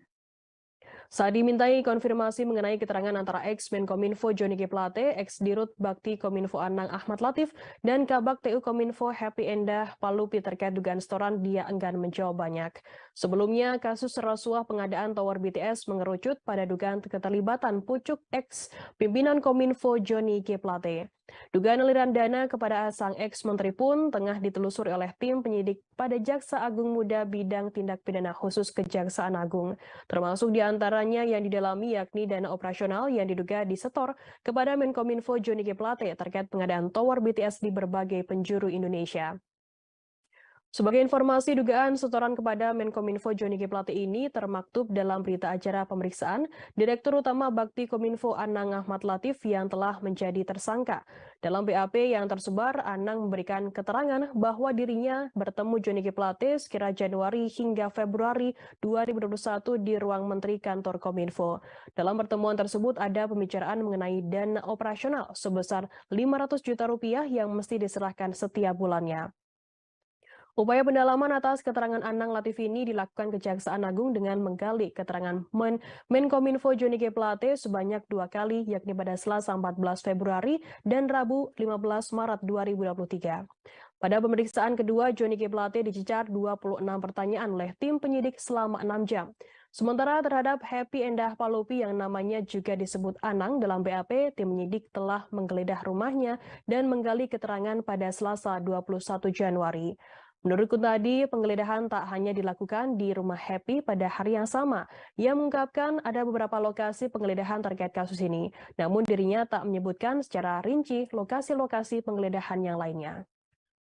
Saat dimintai konfirmasi mengenai keterangan antara ex-Menkominfo Johnny G. Plate, ex-Dirut Bakti Kominfo Anang Ahmad Latif, dan Kabak TU Kominfo Happy Endah Palupi terkait dugaan setoran, dia enggan menjawab banyak. Sebelumnya, kasus rasuah pengadaan Tower BTS mengerucut pada dugaan keterlibatan pucuk ex-pimpinan Kominfo Johnny G. Plate. Dugaan aliran dana kepada sang ex-menteri pun tengah ditelusuri oleh tim penyidik pada Jaksa Agung Muda Bidang Tindak Pidana Khusus Kejaksaan Agung, termasuk diantaranya yang didalami yakni dana operasional yang diduga disetor kepada Menkominfo Johnny G. Plate terkait pengadaan Tower BTS di berbagai penjuru Indonesia. Sebagai informasi, dugaan setoran kepada Menkominfo Johnny G. Plate ini termaktub dalam berita acara pemeriksaan Direktur Utama Bakti Kominfo Anang Ahmad Latif yang telah menjadi tersangka. Dalam BAP yang tersebar, Anang memberikan keterangan bahwa dirinya bertemu Johnny G. Plate sekira Januari hingga Februari 2021 di ruang Menteri Kantor Kominfo. Dalam pertemuan tersebut ada pembicaraan mengenai dana operasional sebesar 500 juta rupiah yang mesti diserahkan setiap bulannya. Upaya pendalaman atas keterangan Anang Latif ini dilakukan Kejaksaan Agung dengan menggali keterangan Menkominfo Johnny G. Plate sebanyak 2 kali, yakni pada Selasa 14 Februari dan Rabu 15 Maret 2023. Pada pemeriksaan kedua, Johnny G. Plate dicecar 26 pertanyaan oleh tim penyidik selama 6 jam. Sementara terhadap Happy Endah Palupi yang namanya juga disebut Anang dalam BAP, tim penyidik telah menggeledah rumahnya dan menggali keterangan pada Selasa 21 Januari. Menurut Kuntadi, penggeledahan tak hanya dilakukan di rumah Happy pada hari yang sama. Ia mengungkapkan ada beberapa lokasi penggeledahan terkait kasus ini, namun dirinya tak menyebutkan secara rinci lokasi-lokasi penggeledahan yang lainnya.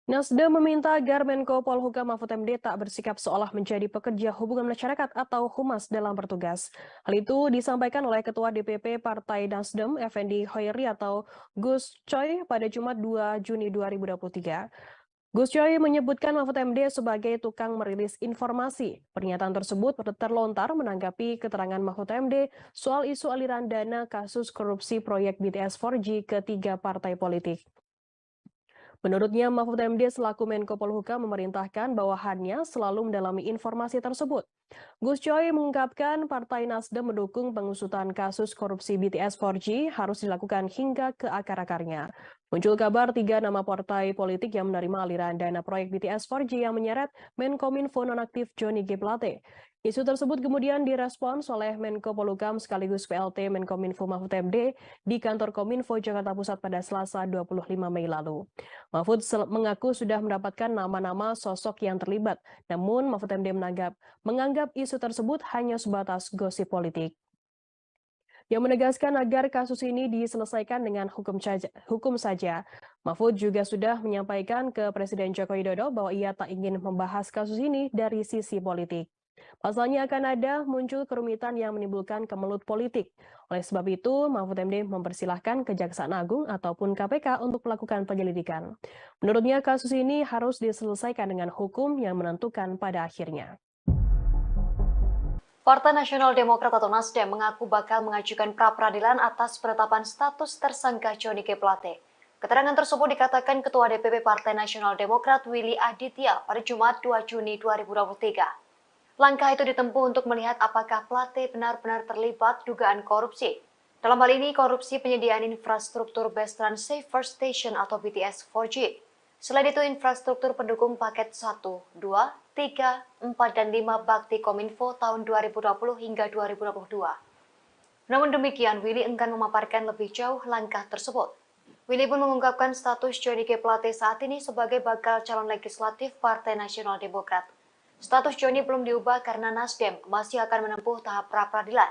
Nasdem meminta agar Menko Polhukam Mahfud MD tak bersikap seolah menjadi pekerja hubungan masyarakat atau humas dalam bertugas. Hal itu disampaikan oleh Ketua DPP Partai Nasdem, Effendi Hoiri atau Gus Coy pada Jumat 2 Juni 2023. Gus Coy menyebutkan Mahfud MD sebagai tukang merilis informasi. Pernyataan tersebut terlontar menanggapi keterangan Mahfud MD soal isu aliran dana kasus korupsi proyek BTS 4G ke 3 partai politik. Menurutnya, Mahfud MD selaku Menko Polhukam memerintahkan bawahannya selalu mendalami informasi tersebut. Gus Coy mengungkapkan Partai Nasdem mendukung pengusutan kasus korupsi BTS 4G harus dilakukan hingga ke akar-akarnya. Muncul kabar 3 nama partai politik yang menerima aliran dana proyek BTS 4G yang menyeret Menkominfo nonaktif Johnny G. Plate. Isu tersebut kemudian direspons oleh Menko Polhukam sekaligus PLT Menkominfo Mahfud MD di kantor Kominfo Jakarta Pusat pada Selasa 25 Mei lalu. Mahfud mengaku sudah mendapatkan nama-nama sosok yang terlibat, namun Mahfud MD menganggap isu tersebut hanya sebatas gosip politik. Yang menegaskan agar kasus ini diselesaikan dengan hukum saja. Mahfud juga sudah menyampaikan ke Presiden Joko Widodo bahwa ia tak ingin membahas kasus ini dari sisi politik. Pasalnya akan ada muncul kerumitan yang menimbulkan kemelut politik. Oleh sebab itu, Mahfud MD mempersilahkan Kejaksaan Agung ataupun KPK untuk melakukan penyelidikan. Menurutnya kasus ini harus diselesaikan dengan hukum yang menentukan pada akhirnya. Partai Nasional Demokrat atau Nasdem mengaku bakal mengajukan pra-peradilan atas penetapan status tersangka Johnny G. Plate. Keterangan tersebut dikatakan Ketua DPP Partai Nasional Demokrat Willy Aditya pada Jumat 2 Juni 2023. Langkah itu ditempuh untuk melihat apakah Plate benar-benar terlibat dugaan korupsi. Dalam hal ini, korupsi penyediaan infrastruktur Best Run Safer Station atau BTS 4G. Selain itu, infrastruktur pendukung paket 1, 2, 3, 4, dan 5 Bakti Kominfo tahun 2020 hingga 2022. Namun demikian, Willy enggan memaparkan lebih jauh langkah tersebut. Willy pun mengungkapkan status Johnny G. Plate saat ini sebagai bakal calon legislatif Partai Nasional Demokrat. Status Johnny belum diubah karena Nasdem masih akan menempuh tahap pra-peradilan.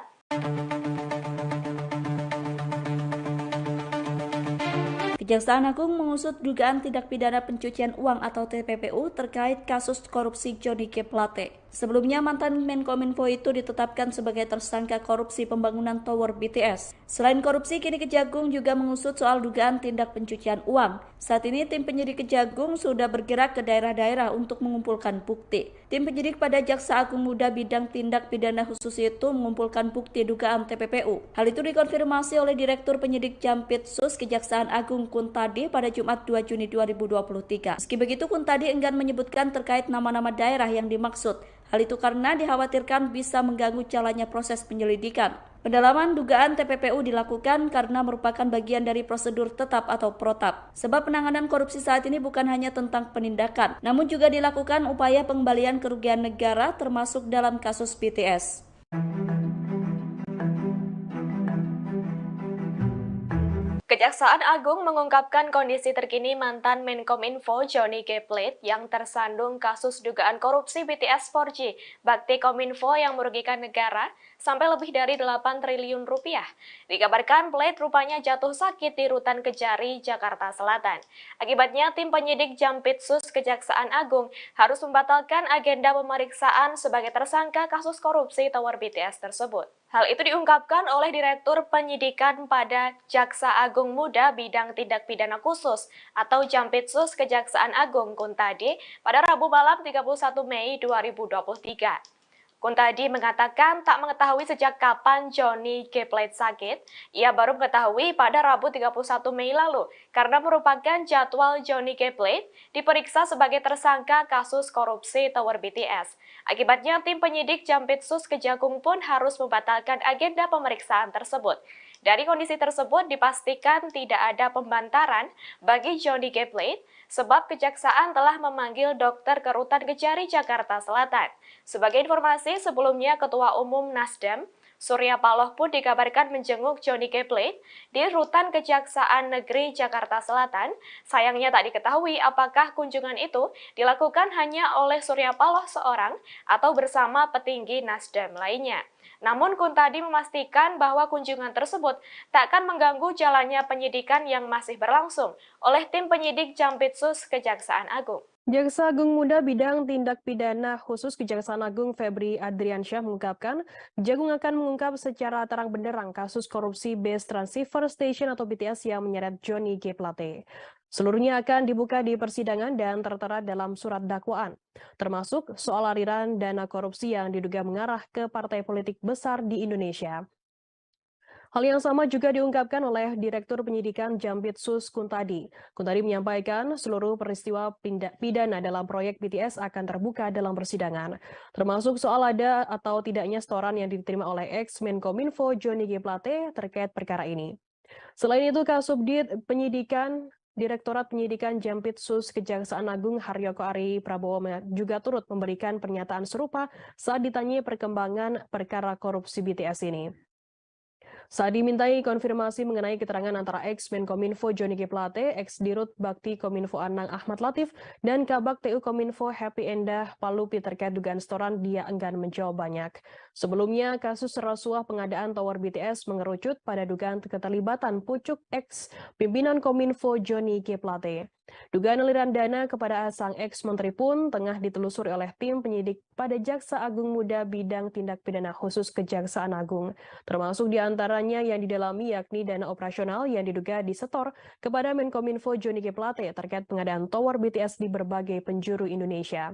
Kejaksaan Agung mengusut dugaan tindak pidana pencucian uang atau TPPU terkait kasus korupsi Johnny G. Plate. Sebelumnya, mantan Menkominfo itu ditetapkan sebagai tersangka korupsi pembangunan tower BTS. Selain korupsi, kini Kejagung juga mengusut soal dugaan tindak pencucian uang. Saat ini, tim penyidik Kejagung sudah bergerak ke daerah-daerah untuk mengumpulkan bukti. Tim penyidik pada Jaksa Agung Muda Bidang Tindak Pidana Khusus itu mengumpulkan bukti dugaan TPPU. Hal itu dikonfirmasi oleh Direktur Penyidik Jampitsus Kejaksaan Agung Kuntadi pada Jumat 2 Juni 2023. Meski begitu, Kuntadi enggan menyebutkan terkait nama-nama daerah yang dimaksud. Hal itu karena dikhawatirkan bisa mengganggu jalannya proses penyelidikan. Pendalaman dugaan TPPU dilakukan karena merupakan bagian dari prosedur tetap atau protap. Sebab penanganan korupsi saat ini bukan hanya tentang penindakan, namun juga dilakukan upaya pengembalian kerugian negara termasuk dalam kasus BTS. Kejaksaan Agung mengungkapkan kondisi terkini mantan Menkominfo Johnny G. Plate yang tersandung kasus dugaan korupsi BTS 4G, Bakti Kominfo yang merugikan negara sampai lebih dari 8 triliun rupiah. Dikabarkan Plate rupanya jatuh sakit di Rutan Kejari, Jakarta Selatan. Akibatnya tim penyidik Jampitsus Kejaksaan Agung harus membatalkan agenda pemeriksaan sebagai tersangka kasus korupsi tower BTS tersebut. Hal itu diungkapkan oleh Direktur Penyidikan pada Jaksa Agung Muda Bidang Tindak Pidana Khusus atau Jampitsus Kejaksaan Agung Kuntadi pada Rabu malam 31 Mei 2023. Kuntadi mengatakan tak mengetahui sejak kapan Johnny G. Plate sakit. Ia baru mengetahui pada Rabu 31 Mei lalu karena merupakan jadwal Johnny G. Plate diperiksa sebagai tersangka kasus korupsi tower BTS. Akibatnya tim penyidik Jampitsus Kejagung pun harus membatalkan agenda pemeriksaan tersebut. Dari kondisi tersebut dipastikan tidak ada pembantaran bagi Johnny G. Plate sebab Kejaksaan telah memanggil dokter ke Rutan Kejari, Jakarta Selatan. Sebagai informasi, sebelumnya Ketua Umum Nasdem, Surya Paloh pun dikabarkan menjenguk Johnny G. Plate di Rutan Kejaksaan Negeri Jakarta Selatan. Sayangnya tak diketahui apakah kunjungan itu dilakukan hanya oleh Surya Paloh seorang atau bersama petinggi Nasdem lainnya. Namun Kuntadi memastikan bahwa kunjungan tersebut tak akan mengganggu jalannya penyidikan yang masih berlangsung oleh tim penyidik Jampitsus Kejaksaan Agung. Jaksa Agung Muda Bidang Tindak Pidana Khusus Kejaksaan Agung Febri Adriansyah mengungkapkan, Kejagung akan mengungkap secara terang benderang kasus korupsi Best Transceiver Station atau BTS yang menyeret Johnny G. Plate. Seluruhnya akan dibuka di persidangan dan tertera dalam surat dakwaan, termasuk soal aliran dana korupsi yang diduga mengarah ke partai politik besar di Indonesia. Hal yang sama juga diungkapkan oleh Direktur Penyidikan Jampitsus Kuntadi. Kuntadi menyampaikan seluruh peristiwa pidana dalam proyek BTS akan terbuka dalam persidangan, termasuk soal ada atau tidaknya setoran yang diterima oleh ex-Menkominfo Johnny G. Plate terkait perkara ini. Selain itu, Kasubdit Penyidikan Direktorat Penyidikan Jampitsus Kejaksaan Agung Haryoko Ari Prabowo juga turut memberikan pernyataan serupa saat ditanyai perkembangan perkara korupsi BTS ini. Saat dimintai konfirmasi mengenai keterangan antara ex-Menkominfo Johnny G. Plate, ex-Dirut Bakti Kominfo Anang Ahmad Latif, dan Kabak TU Kominfo Happy Endah Palupi terkait dugaan setoran, dia enggan menjawab banyak. Sebelumnya, kasus rasuah pengadaan tower BTS mengerucut pada dugaan keterlibatan pucuk ex-pimpinan Kominfo Johnny G. Plate. Dugaan aliran dana kepada sang ex-menteri pun tengah ditelusuri oleh tim penyidik pada Jaksa Agung Muda Bidang Tindak Pidana Khusus Kejaksaan Agung, termasuk diantaranya yang didalami yakni dana operasional yang diduga disetor kepada Menkominfo Johnny G. Plate terkait pengadaan tower BTS di berbagai penjuru Indonesia.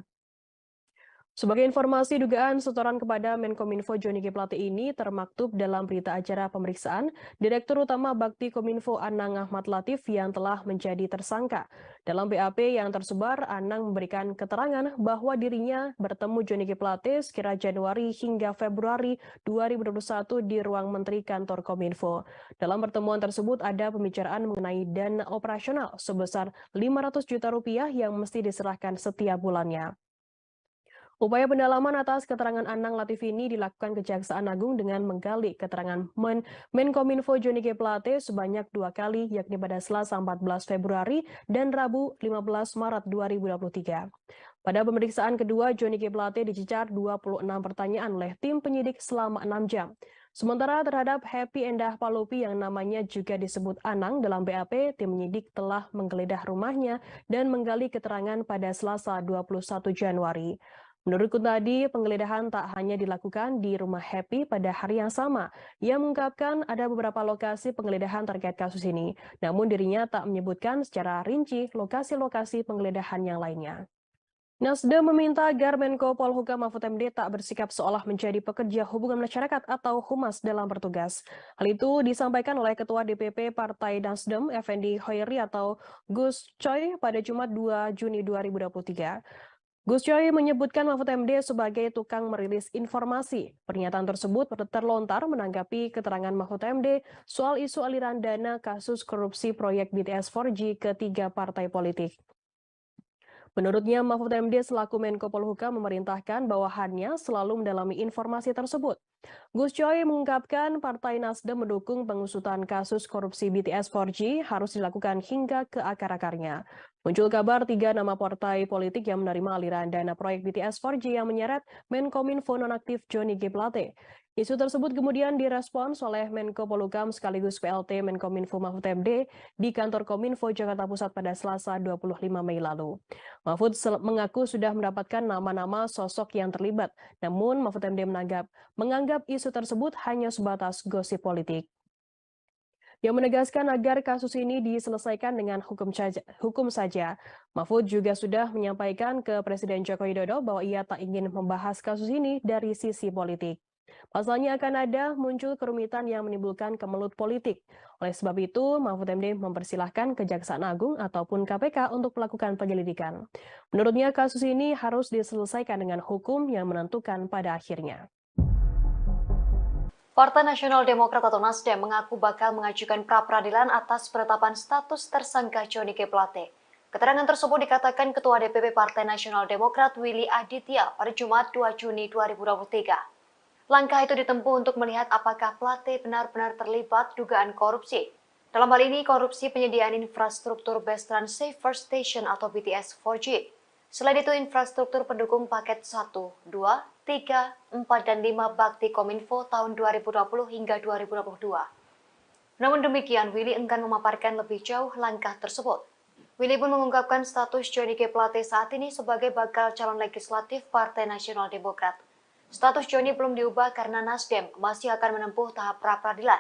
Sebagai informasi, dugaan setoran kepada Menkominfo Johnny G. Plate ini termaktub dalam berita acara pemeriksaan Direktur Utama Bakti Kominfo Anang Ahmad Latif yang telah menjadi tersangka. Dalam BAP yang tersebar, Anang memberikan keterangan bahwa dirinya bertemu Johnny G. Plate sekira Januari hingga Februari 2021 di ruang Menteri Kantor Kominfo. Dalam pertemuan tersebut ada pembicaraan mengenai dana operasional sebesar 500 juta rupiah yang mesti diserahkan setiap bulannya. Upaya pendalaman atas keterangan Anang Latif ini dilakukan Kejaksaan Agung dengan menggali keterangan Menkominfo Johnny G. Plate sebanyak 2 kali, yakni pada Selasa 14 Februari dan Rabu 15 Maret 2023. Pada pemeriksaan kedua, Johnny G. Plate dicecar 26 pertanyaan oleh tim penyidik selama 6 jam. Sementara terhadap Happy Endah Palupi yang namanya juga disebut Anang dalam BAP, tim penyidik telah menggeledah rumahnya dan menggali keterangan pada Selasa 21 Januari. Menurut Kuntadi, penggeledahan tak hanya dilakukan di rumah Happy pada hari yang sama. Ia mengungkapkan ada beberapa lokasi penggeledahan terkait kasus ini, namun dirinya tak menyebutkan secara rinci lokasi-lokasi penggeledahan yang lainnya. Nasdem meminta agar Menko Polhukam Mahfud MD tak bersikap seolah menjadi pekerja hubungan masyarakat atau humas dalam bertugas. Hal itu disampaikan oleh Ketua DPP Partai Nasdem, Effendi Hoiri atau Gus Coy pada Jumat 2 Juni 2023. Gus Coy menyebutkan Mahfud MD sebagai tukang merilis informasi. Pernyataan tersebut terlontar menanggapi keterangan Mahfud MD soal isu aliran dana kasus korupsi proyek BTS 4G ke 3 partai politik. Menurutnya, Mahfud MD selaku Menko Polhukam memerintahkan bawahannya selalu mendalami informasi tersebut. Gus Coy mengungkapkan Partai Nasdem mendukung pengusutan kasus korupsi BTS 4G harus dilakukan hingga ke akar-akarnya. Muncul kabar 3 nama partai politik yang menerima aliran dana proyek BTS 4G yang menyeret Menkominfo nonaktif Johnny G. Plate. Isu tersebut kemudian direspons oleh Menko Polhukam sekaligus PLT Menkominfo Mahfud MD di kantor Kominfo Jakarta Pusat pada Selasa 25 Mei lalu. Mahfud mengaku sudah mendapatkan nama-nama sosok yang terlibat, namun Mahfud MD menganggap isu tersebut hanya sebatas gosip politik. Yang menegaskan agar kasus ini diselesaikan dengan hukum saja. Mahfud juga sudah menyampaikan ke Presiden Joko Widodo bahwa ia tak ingin membahas kasus ini dari sisi politik. Pasalnya akan ada muncul kerumitan yang menimbulkan kemelut politik. Oleh sebab itu, Mahfud MD mempersilahkan Kejaksaan Agung ataupun KPK untuk melakukan penyelidikan. Menurutnya kasus ini harus diselesaikan dengan hukum yang menentukan pada akhirnya. Partai Nasional Demokrat atau Nasdem mengaku bakal mengajukan pra-peradilan atas penetapan status tersangka Johnny G. Plate. Keterangan tersebut dikatakan Ketua DPP Partai Nasional Demokrat Willy Aditya pada Jumat 2 Juni 2023. Langkah itu ditempuh untuk melihat apakah Plate benar-benar terlibat dugaan korupsi. Dalam hal ini, korupsi penyediaan infrastruktur Bus Trans Saver Station atau BTS 4G. Selain itu, infrastruktur pendukung paket 1, 2, 3, 4, dan 5 Bakti Kominfo tahun 2020 hingga 2022. Namun demikian, Willy enggan memaparkan lebih jauh langkah tersebut. Willy pun mengungkapkan status Johnny G. Plate saat ini sebagai bakal calon legislatif Partai Nasional Demokrat. Status Johnny belum diubah karena Nasdem masih akan menempuh tahap pra-peradilan.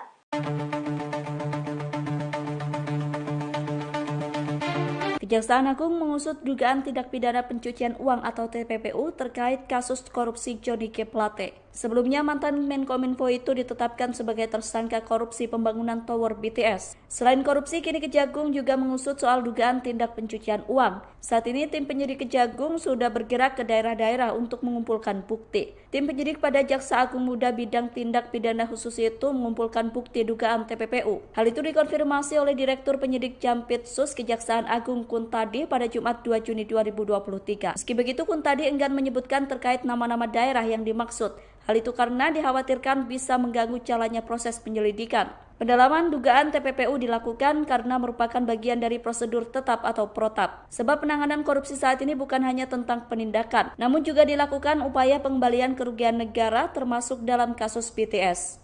Kejaksaan Agung mengusut dugaan tindak pidana pencucian uang atau TPPU terkait kasus korupsi Johnny G. Plate. Sebelumnya, mantan Menkominfo itu ditetapkan sebagai tersangka korupsi pembangunan Tower BTS. Selain korupsi, kini Kejagung juga mengusut soal dugaan tindak pencucian uang. Saat ini, tim penyidik Kejagung sudah bergerak ke daerah-daerah untuk mengumpulkan bukti. Tim penyidik pada Jaksa Agung Muda bidang tindak pidana khusus itu mengumpulkan bukti dugaan TPPU. Hal itu dikonfirmasi oleh Direktur Penyidik Jampitsus Kejaksaan Agung Kuntadi pada Jumat 2 Juni 2023. Meski begitu, Kuntadi enggan menyebutkan terkait nama-nama daerah yang dimaksud. Hal itu karena dikhawatirkan bisa mengganggu jalannya proses penyelidikan. Pendalaman dugaan TPPU dilakukan karena merupakan bagian dari prosedur tetap atau protap. Sebab penanganan korupsi saat ini bukan hanya tentang penindakan, namun juga dilakukan upaya pengembalian kerugian negara termasuk dalam kasus BTS.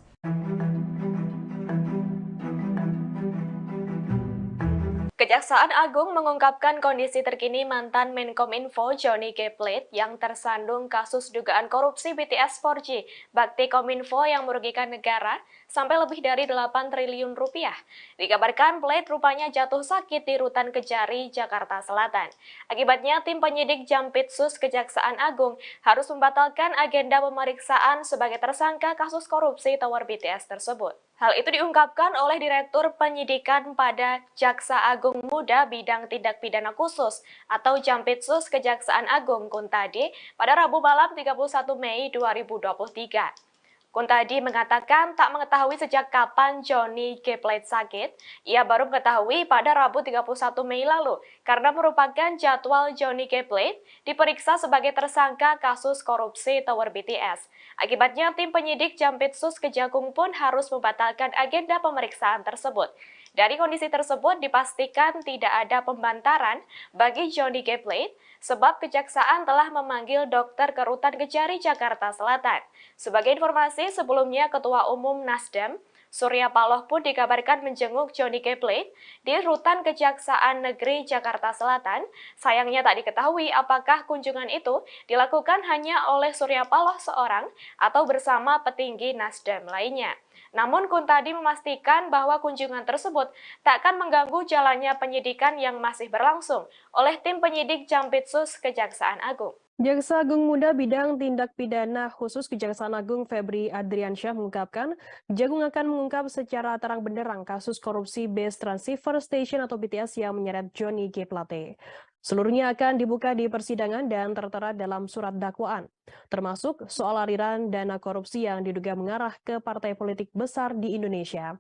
Kejaksaan Agung mengungkapkan kondisi terkini mantan Menkominfo Johnny G. Plate yang tersandung kasus dugaan korupsi BTS 4G, bakti Kominfo yang merugikan negara sampai lebih dari 8 triliun rupiah. Dikabarkan Plate rupanya jatuh sakit di Rutan Kejari, Jakarta Selatan. Akibatnya tim penyidik Jampitsus Kejaksaan Agung harus membatalkan agenda pemeriksaan sebagai tersangka kasus korupsi Tower BTS tersebut. Hal itu diungkapkan oleh Direktur Penyidikan pada Jaksa Agung Muda bidang tindak pidana khusus atau Jampitsus Kejaksaan Agung Kuntadi pada Rabu malam 31 Mei 2023. Kuntadi mengatakan tak mengetahui sejak kapan Johnny G. Plate sakit. Ia baru mengetahui pada Rabu 31 Mei lalu karena merupakan jadwal Johnny G. Plate diperiksa sebagai tersangka kasus korupsi Tower BTS. Akibatnya tim penyidik Jampitsus Kejagung pun harus membatalkan agenda pemeriksaan tersebut. Dari kondisi tersebut dipastikan tidak ada pembantaran bagi Johnny G. Plate sebab Kejaksaan telah memanggil dokter ke Rutan Kejari, Jakarta Selatan. Sebagai informasi, sebelumnya Ketua Umum Nasdem, Surya Paloh pun dikabarkan menjenguk Johnny G. Plate di Rutan Kejaksaan Negeri Jakarta Selatan. Sayangnya tak diketahui apakah kunjungan itu dilakukan hanya oleh Surya Paloh seorang atau bersama petinggi Nasdem lainnya. Namun Kuntadi memastikan bahwa kunjungan tersebut tak akan mengganggu jalannya penyidikan yang masih berlangsung oleh tim penyidik Jampitsus Kejaksaan Agung. Jaksa Agung Muda bidang tindak pidana khusus Kejaksaan Agung Febri Adriansyah mengungkapkan, Kejagung akan mengungkap secara terang benderang kasus korupsi Base Transceiver Station atau BTS yang menyeret Johnny G. Plate. Seluruhnya akan dibuka di persidangan dan tertera dalam surat dakwaan, termasuk soal aliran dana korupsi yang diduga mengarah ke partai politik besar di Indonesia.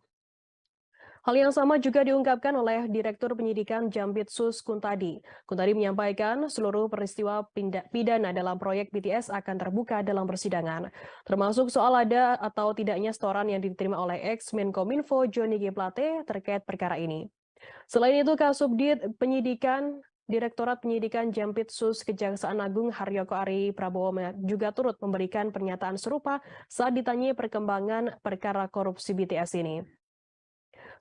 Hal yang sama juga diungkapkan oleh Direktur Penyidikan Jampitsus Kuntadi. Kuntadi menyampaikan seluruh peristiwa pidana dalam proyek BTS akan terbuka dalam persidangan, termasuk soal ada atau tidaknya setoran yang diterima oleh ex-Menkominfo Johnny G. Plate terkait perkara ini. Selain itu, Kasubdit Penyidikan Direktorat Penyidikan Jampitsus Kejaksaan Agung Haryoko Ari Prabowo juga turut memberikan pernyataan serupa saat ditanyai perkembangan perkara korupsi BTS ini.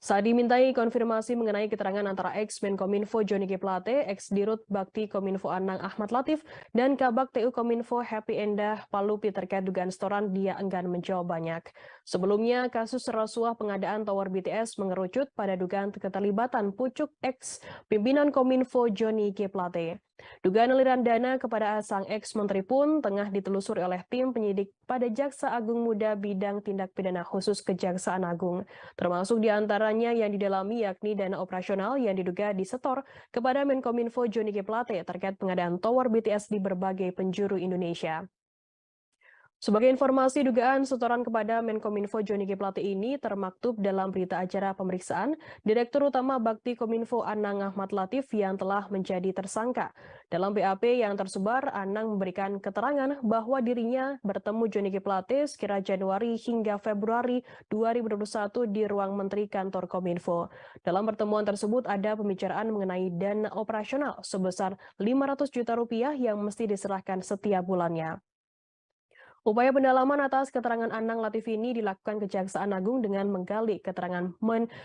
Saat dimintai konfirmasi mengenai keterangan antara ex-Menkominfo Johnny G. Plate, ex-Dirut Bakti Kominfo Anang Ahmad Latif, dan Kabak TU Kominfo Happy Endah Palupi terkait dugaan setoran, dia enggan menjawab banyak. Sebelumnya, kasus rasuah pengadaan Tower BTS mengerucut pada dugaan keterlibatan pucuk ex-pimpinan Kominfo Johnny G. Plate. Dugaan aliran dana kepada sang ex-menteri pun tengah ditelusuri oleh tim penyidik pada Jaksa Agung Muda bidang tindak pidana khusus Kejaksaan Agung, termasuk diantaranya yang didalami yakni dana operasional yang diduga disetor kepada Menkominfo Johnny G. Plate terkait pengadaan Tower BTS di berbagai penjuru Indonesia. Sebagai informasi, dugaan setoran kepada Menkominfo Johnny G. Plate ini termaktub dalam berita acara pemeriksaan Direktur Utama Bakti Kominfo Anang Ahmad Latif yang telah menjadi tersangka. Dalam BAP yang tersebar, Anang memberikan keterangan bahwa dirinya bertemu Johnny G. Plate sekira Januari hingga Februari 2021 di ruang Menteri Kantor Kominfo. Dalam pertemuan tersebut ada pembicaraan mengenai dana operasional sebesar 500 juta rupiah yang mesti diserahkan setiap bulannya. Upaya pendalaman atas keterangan Anang Latif ini dilakukan Kejaksaan Agung dengan menggali keterangan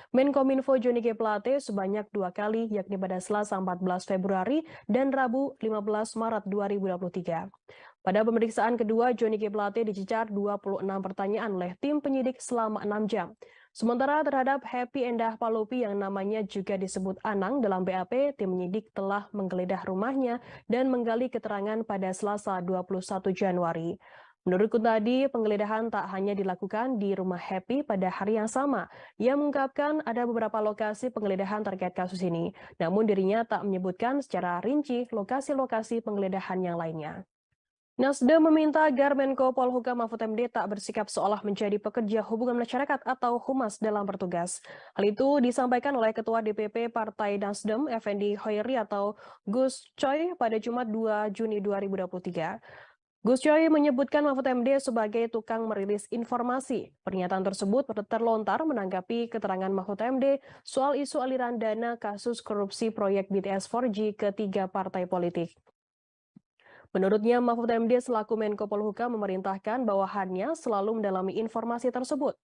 Menkominfo Johnny G. Plate sebanyak 2 kali, yakni pada Selasa 14 Februari dan Rabu 15 Maret 2023. Pada pemeriksaan kedua, Johnny G. Plate dicecar 26 pertanyaan oleh tim penyidik selama 6 jam. Sementara terhadap Happy Endah Palopi yang namanya juga disebut Anang dalam BAP, tim penyidik telah menggeledah rumahnya dan menggali keterangan pada Selasa 21 Januari. Menurut Kuntadi, penggeledahan tak hanya dilakukan di rumah Happy pada hari yang sama. Ia mengungkapkan ada beberapa lokasi penggeledahan terkait kasus ini, namun dirinya tak menyebutkan secara rinci lokasi-lokasi penggeledahan yang lainnya. Nasdem meminta agar Menko Polhukam Mahfud MD tak bersikap seolah menjadi pekerja hubungan masyarakat atau humas dalam bertugas. Hal itu disampaikan oleh Ketua DPP Partai Nasdem, Effendi Hoiri atau Gus Coy pada Jumat 2 Juni 2023. Gus Coy menyebutkan Mahfud MD sebagai tukang merilis informasi. Pernyataan tersebut terlontar menanggapi keterangan Mahfud MD soal isu aliran dana kasus korupsi proyek BTS 4G ke 3 partai politik. Menurutnya, Mahfud MD selaku Menko Polhukam memerintahkan bawahannya selalu mendalami informasi tersebut.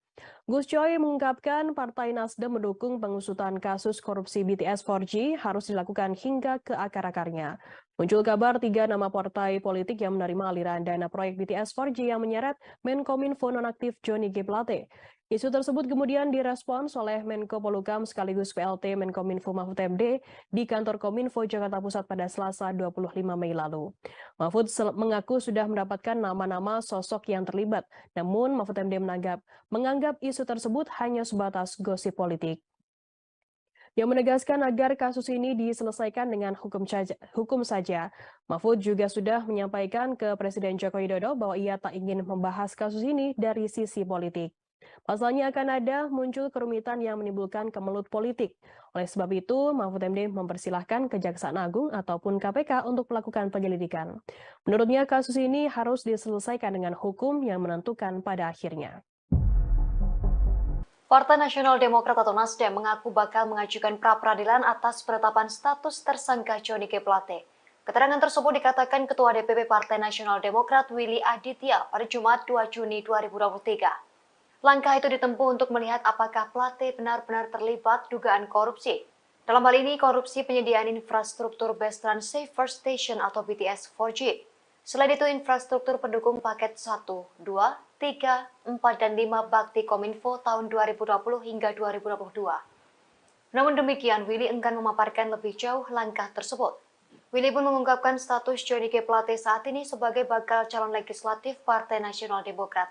Gus Coy mengungkapkan Partai Nasdem mendukung pengusutan kasus korupsi BTS 4G harus dilakukan hingga ke akar-akarnya. Muncul kabar 3 nama partai politik yang menerima aliran dana proyek BTS 4G yang menyeret Menkominfo nonaktif Johnny G. Plate. Isu tersebut kemudian direspons oleh Menko Polhukam sekaligus PLT Menkominfo Mahfud MD di kantor Kominfo Jakarta Pusat pada Selasa 25 Mei lalu. Mahfud mengaku sudah mendapatkan nama-nama sosok yang terlibat, namun Mahfud MD menganggap isu tersebut hanya sebatas gosip politik. Yang menegaskan agar kasus ini diselesaikan dengan hukum saja. Mahfud juga sudah menyampaikan ke Presiden Joko Widodo bahwa ia tak ingin membahas kasus ini dari sisi politik. Pasalnya akan ada muncul kerumitan yang menimbulkan kemelut politik. Oleh sebab itu, Mahfud MD mempersilahkan Kejaksaan Agung ataupun KPK untuk melakukan penyelidikan. Menurutnya, kasus ini harus diselesaikan dengan hukum yang menentukan pada akhirnya. Partai Nasional Demokrat atau Nasdem mengaku bakal mengajukan pra-peradilan atas penetapan status tersangka Johnny G. Plate. Keterangan tersebut dikatakan Ketua DPP Partai Nasional Demokrat Willy Aditya pada Jumat 2 Juni 2023. Langkah itu ditempuh untuk melihat apakah Plate benar-benar terlibat dugaan korupsi. Dalam hal ini, korupsi penyediaan infrastruktur Best Run Safer Station atau BTS 4G. Selain itu, infrastruktur pendukung paket 1, 2, 3, 4, dan 5 Bakti Kominfo tahun 2020 hingga 2022. Namun demikian, Willy enggan memaparkan lebih jauh langkah tersebut. Willy pun mengungkapkan status Johnny G. Plate saat ini sebagai bakal calon legislatif Partai Nasional Demokrat.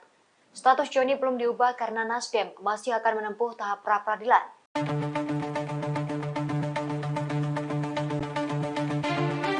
Status Johnny belum diubah karena Nasdem masih akan menempuh tahap pra-peradilan.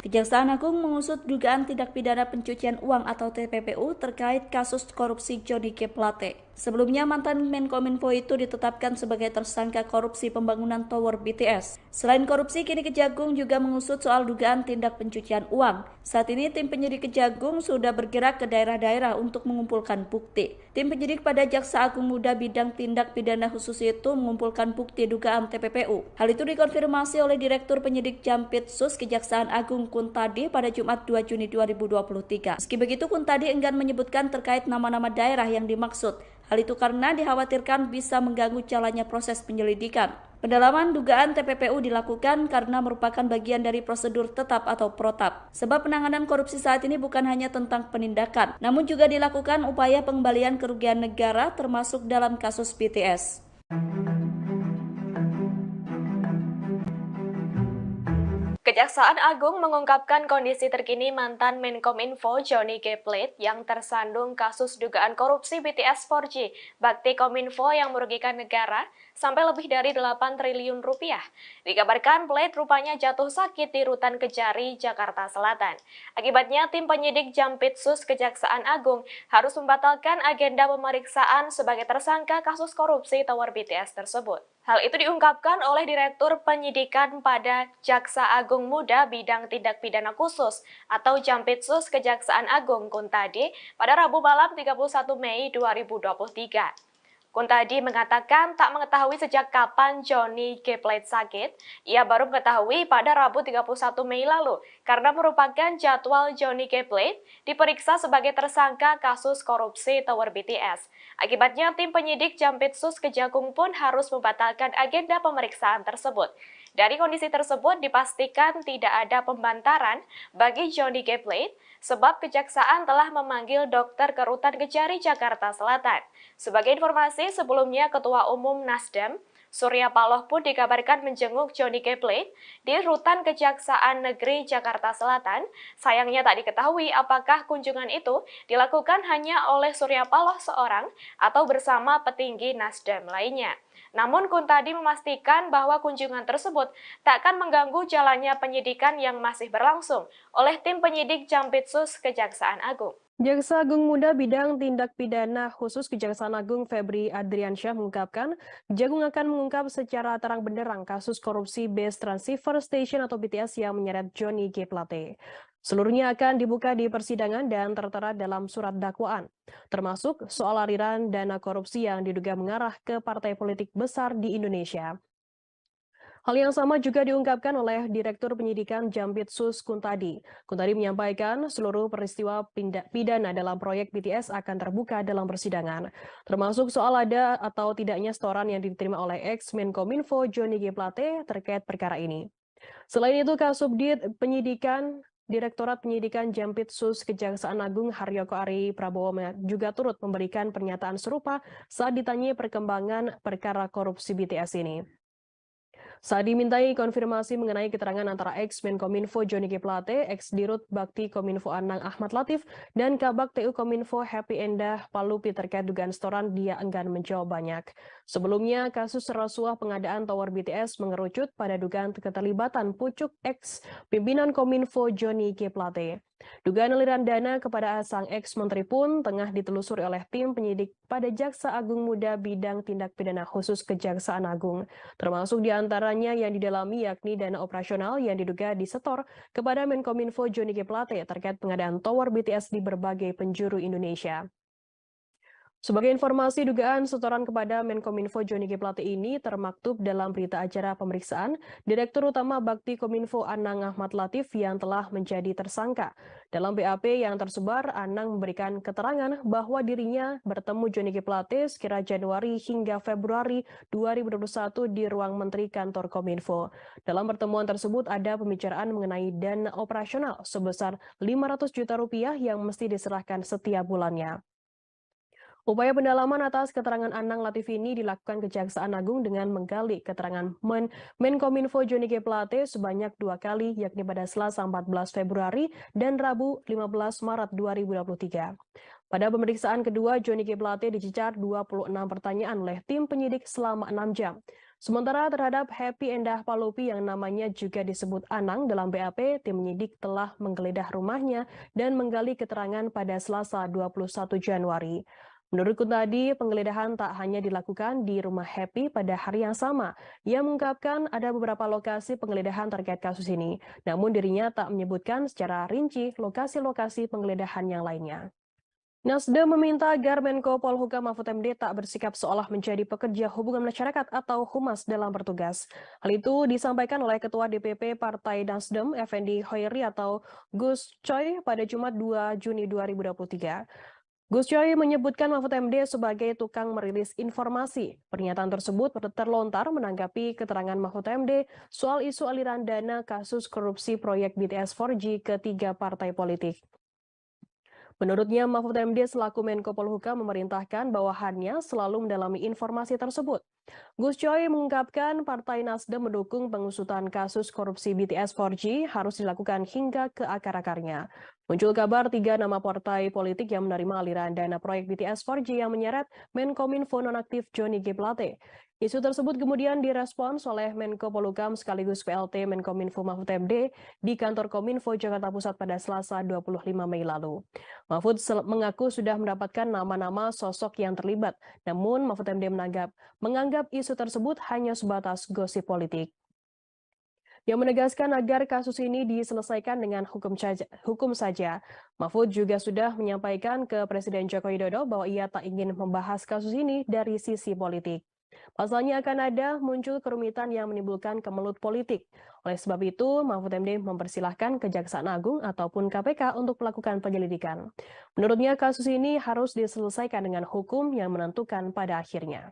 Kejaksaan Agung mengusut dugaan tindak pidana pencucian uang atau TPPU terkait kasus korupsi Johnny G. Plate. Sebelumnya, mantan Menkominfo itu ditetapkan sebagai tersangka korupsi pembangunan Tower BTS. Selain korupsi, kini Kejagung juga mengusut soal dugaan tindak pencucian uang. Saat ini, tim penyidik Kejagung sudah bergerak ke daerah-daerah untuk mengumpulkan bukti. Tim penyidik pada Jaksa Agung Muda bidang tindak pidana khusus itu mengumpulkan bukti dugaan TPPU. Hal itu dikonfirmasi oleh Direktur Penyidik Jampitsus Kejaksaan Agung Kuntadi pada Jumat 2 Juni 2023. Meski begitu, Kuntadi enggan menyebutkan terkait nama-nama daerah yang dimaksud. Hal itu karena dikhawatirkan bisa mengganggu jalannya proses penyelidikan. Pendalaman dugaan TPPU dilakukan karena merupakan bagian dari prosedur tetap atau protap. Sebab penanganan korupsi saat ini bukan hanya tentang penindakan, namun juga dilakukan upaya pengembalian kerugian negara termasuk dalam kasus BTS. Kejaksaan Agung mengungkapkan kondisi terkini mantan Menkominfo Johnny G. Plate yang tersandung kasus dugaan korupsi BTS 4G, Bakti Kominfo yang merugikan negara sampai lebih dari 8 triliun rupiah. Dikabarkan Plate rupanya jatuh sakit di Rutan Kejari, Jakarta Selatan. Akibatnya tim penyidik Jampitsus Kejaksaan Agung harus membatalkan agenda pemeriksaan sebagai tersangka kasus korupsi Tower BTS tersebut. Hal itu diungkapkan oleh Direktur Penyidikan pada Jaksa Agung Muda Bidang Tindak Pidana Khusus atau Jampitsus Kejaksaan Agung Kuntadi pada Rabu malam 31 Mei 2023. Kuntadi mengatakan tak mengetahui sejak kapan Johnny G. Plate sakit. Ia baru mengetahui pada Rabu 31 Mei lalu karena merupakan jadwal Johnny G. Plate diperiksa sebagai tersangka kasus korupsi Tower BTS. Akibatnya, tim penyidik Jampitsus Kejagung pun harus membatalkan agenda pemeriksaan tersebut. Dari kondisi tersebut dipastikan tidak ada pembantaran bagi Johnny G. Plate sebab kejaksaan telah memanggil dokter ke Rutan Kejari, Jakarta Selatan. Sebagai informasi, sebelumnya Ketua Umum Nasdem, Surya Paloh pun dikabarkan menjenguk Johnny G. Plate di Rutan Kejaksaan Negeri Jakarta Selatan. Sayangnya tak diketahui apakah kunjungan itu dilakukan hanya oleh Surya Paloh seorang atau bersama petinggi Nasdem lainnya. Namun Kuntadi memastikan bahwa kunjungan tersebut tak akan mengganggu jalannya penyidikan yang masih berlangsung oleh tim penyidik Jampitsus Kejaksaan Agung. Jaksa Agung Muda Bidang Tindak Pidana Khusus Kejaksaan Agung Febri Adriansyah mengungkapkan, Kejagung akan mengungkap secara terang benderang kasus korupsi Base Transceiver Station atau BTS yang menyeret Johnny G. Plate. Seluruhnya akan dibuka di persidangan dan tertera dalam surat dakwaan, termasuk soal aliran dana korupsi yang diduga mengarah ke partai politik besar di Indonesia. Hal yang sama juga diungkapkan oleh Direktur Penyidikan Jampitsus Kuntadi. Kuntadi menyampaikan seluruh peristiwa pidana dalam proyek BTS akan terbuka dalam persidangan, termasuk soal ada atau tidaknya setoran yang diterima oleh ex-Menkominfo Johnny G. Plate terkait perkara ini. Selain itu, Kasubdit Penyidikan Direktorat Penyidikan Jampitsus Kejaksaan Agung Haryoko Ari Prabowo juga turut memberikan pernyataan serupa saat ditanyai perkembangan perkara korupsi BTS ini. Saat dimintai konfirmasi mengenai keterangan antara ex-Menkominfo Johnny G. Plate, ex-Dirut Bakti Kominfo Anang Ahmad Latif, dan Kabak TU Kominfo Happy Endah Palupi terkait dugaan setoran, dia enggan menjawab banyak. Sebelumnya, kasus rasuah pengadaan tower BTS mengerucut pada dugaan keterlibatan pucuk ex-pimpinan Kominfo Johnny G. Plate. Dugaan aliran dana kepada sang ex-menteri pun tengah ditelusuri oleh tim penyidik pada Jaksa Agung Muda Bidang Tindak Pidana Khusus Kejaksaan Agung, termasuk diantaranya yang didalami yakni dana operasional yang diduga disetor kepada Menkominfo Johnny G. Plate terkait pengadaan tower BTS di berbagai penjuru Indonesia. Sebagai informasi, dugaan setoran kepada Menkominfo Johnny G. Plate ini termaktub dalam berita acara pemeriksaan Direktur Utama Bakti Kominfo Anang Ahmad Latif yang telah menjadi tersangka. Dalam BAP yang tersebar, Anang memberikan keterangan bahwa dirinya bertemu Johnny G. Plate sekira Januari hingga Februari 2021 di ruang Menteri Kantor Kominfo. Dalam pertemuan tersebut ada pembicaraan mengenai dana operasional sebesar 500 juta rupiah yang mesti diserahkan setiap bulannya. Upaya pendalaman atas keterangan Anang Latif ini dilakukan Kejaksaan Agung dengan menggali keterangan Menkominfo Johnny G. Plate sebanyak 2 kali, yakni pada Selasa 14 Februari dan Rabu 15 Maret 2023. Pada pemeriksaan kedua, Johnny G. Plate dicecar 26 pertanyaan oleh tim penyidik selama 6 jam. Sementara terhadap Happy Endah Palupi yang namanya juga disebut Anang dalam BAP, tim penyidik telah menggeledah rumahnya dan menggali keterangan pada Selasa 21 Januari. Menurut Kuntadi, penggeledahan tak hanya dilakukan di rumah Happy pada hari yang sama. Ia mengungkapkan ada beberapa lokasi penggeledahan terkait kasus ini, namun dirinya tak menyebutkan secara rinci lokasi-lokasi penggeledahan yang lainnya. Nasdem meminta agar Menko Polhukam Mahfud MD tak bersikap seolah menjadi pekerja hubungan masyarakat atau humas dalam bertugas. Hal itu disampaikan oleh Ketua DPP Partai Nasdem, Effendi Hoiri atau Gus Coy pada Jumat 2 Juni 2023. Gus Coy menyebutkan Mahfud MD sebagai tukang merilis informasi. Pernyataan tersebut terlontar menanggapi keterangan Mahfud MD soal isu aliran dana kasus korupsi proyek BTS 4G ke 3 partai politik. Menurutnya, Mahfud MD selaku Menko Polhukam memerintahkan bawahannya selalu mendalami informasi tersebut. Gus Coy mengungkapkan Partai Nasdem mendukung pengusutan kasus korupsi BTS 4G harus dilakukan hingga ke akar-akarnya. Muncul kabar 3 nama partai politik yang menerima aliran dana proyek BTS 4G yang menyeret Menkominfo nonaktif Johnny G. Plate. Isu tersebut kemudian direspons oleh Menko Polhukam sekaligus PLT Menkominfo Mahfud MD di kantor Kominfo Jakarta Pusat pada Selasa 25 Mei lalu. Mahfud mengaku sudah mendapatkan nama-nama sosok yang terlibat, namun Mahfud MD menganggap isu tersebut hanya sebatas gosip politik. Yang menegaskan agar kasus ini diselesaikan dengan hukum saja. Mahfud juga sudah menyampaikan ke Presiden Joko Widodo bahwa ia tak ingin membahas kasus ini dari sisi politik. Pasalnya akan ada muncul kerumitan yang menimbulkan kemelut politik. Oleh sebab itu, Mahfud MD mempersilahkan Kejaksaan Agung ataupun KPK untuk melakukan penyelidikan. Menurutnya, kasus ini harus diselesaikan dengan hukum yang menentukan pada akhirnya.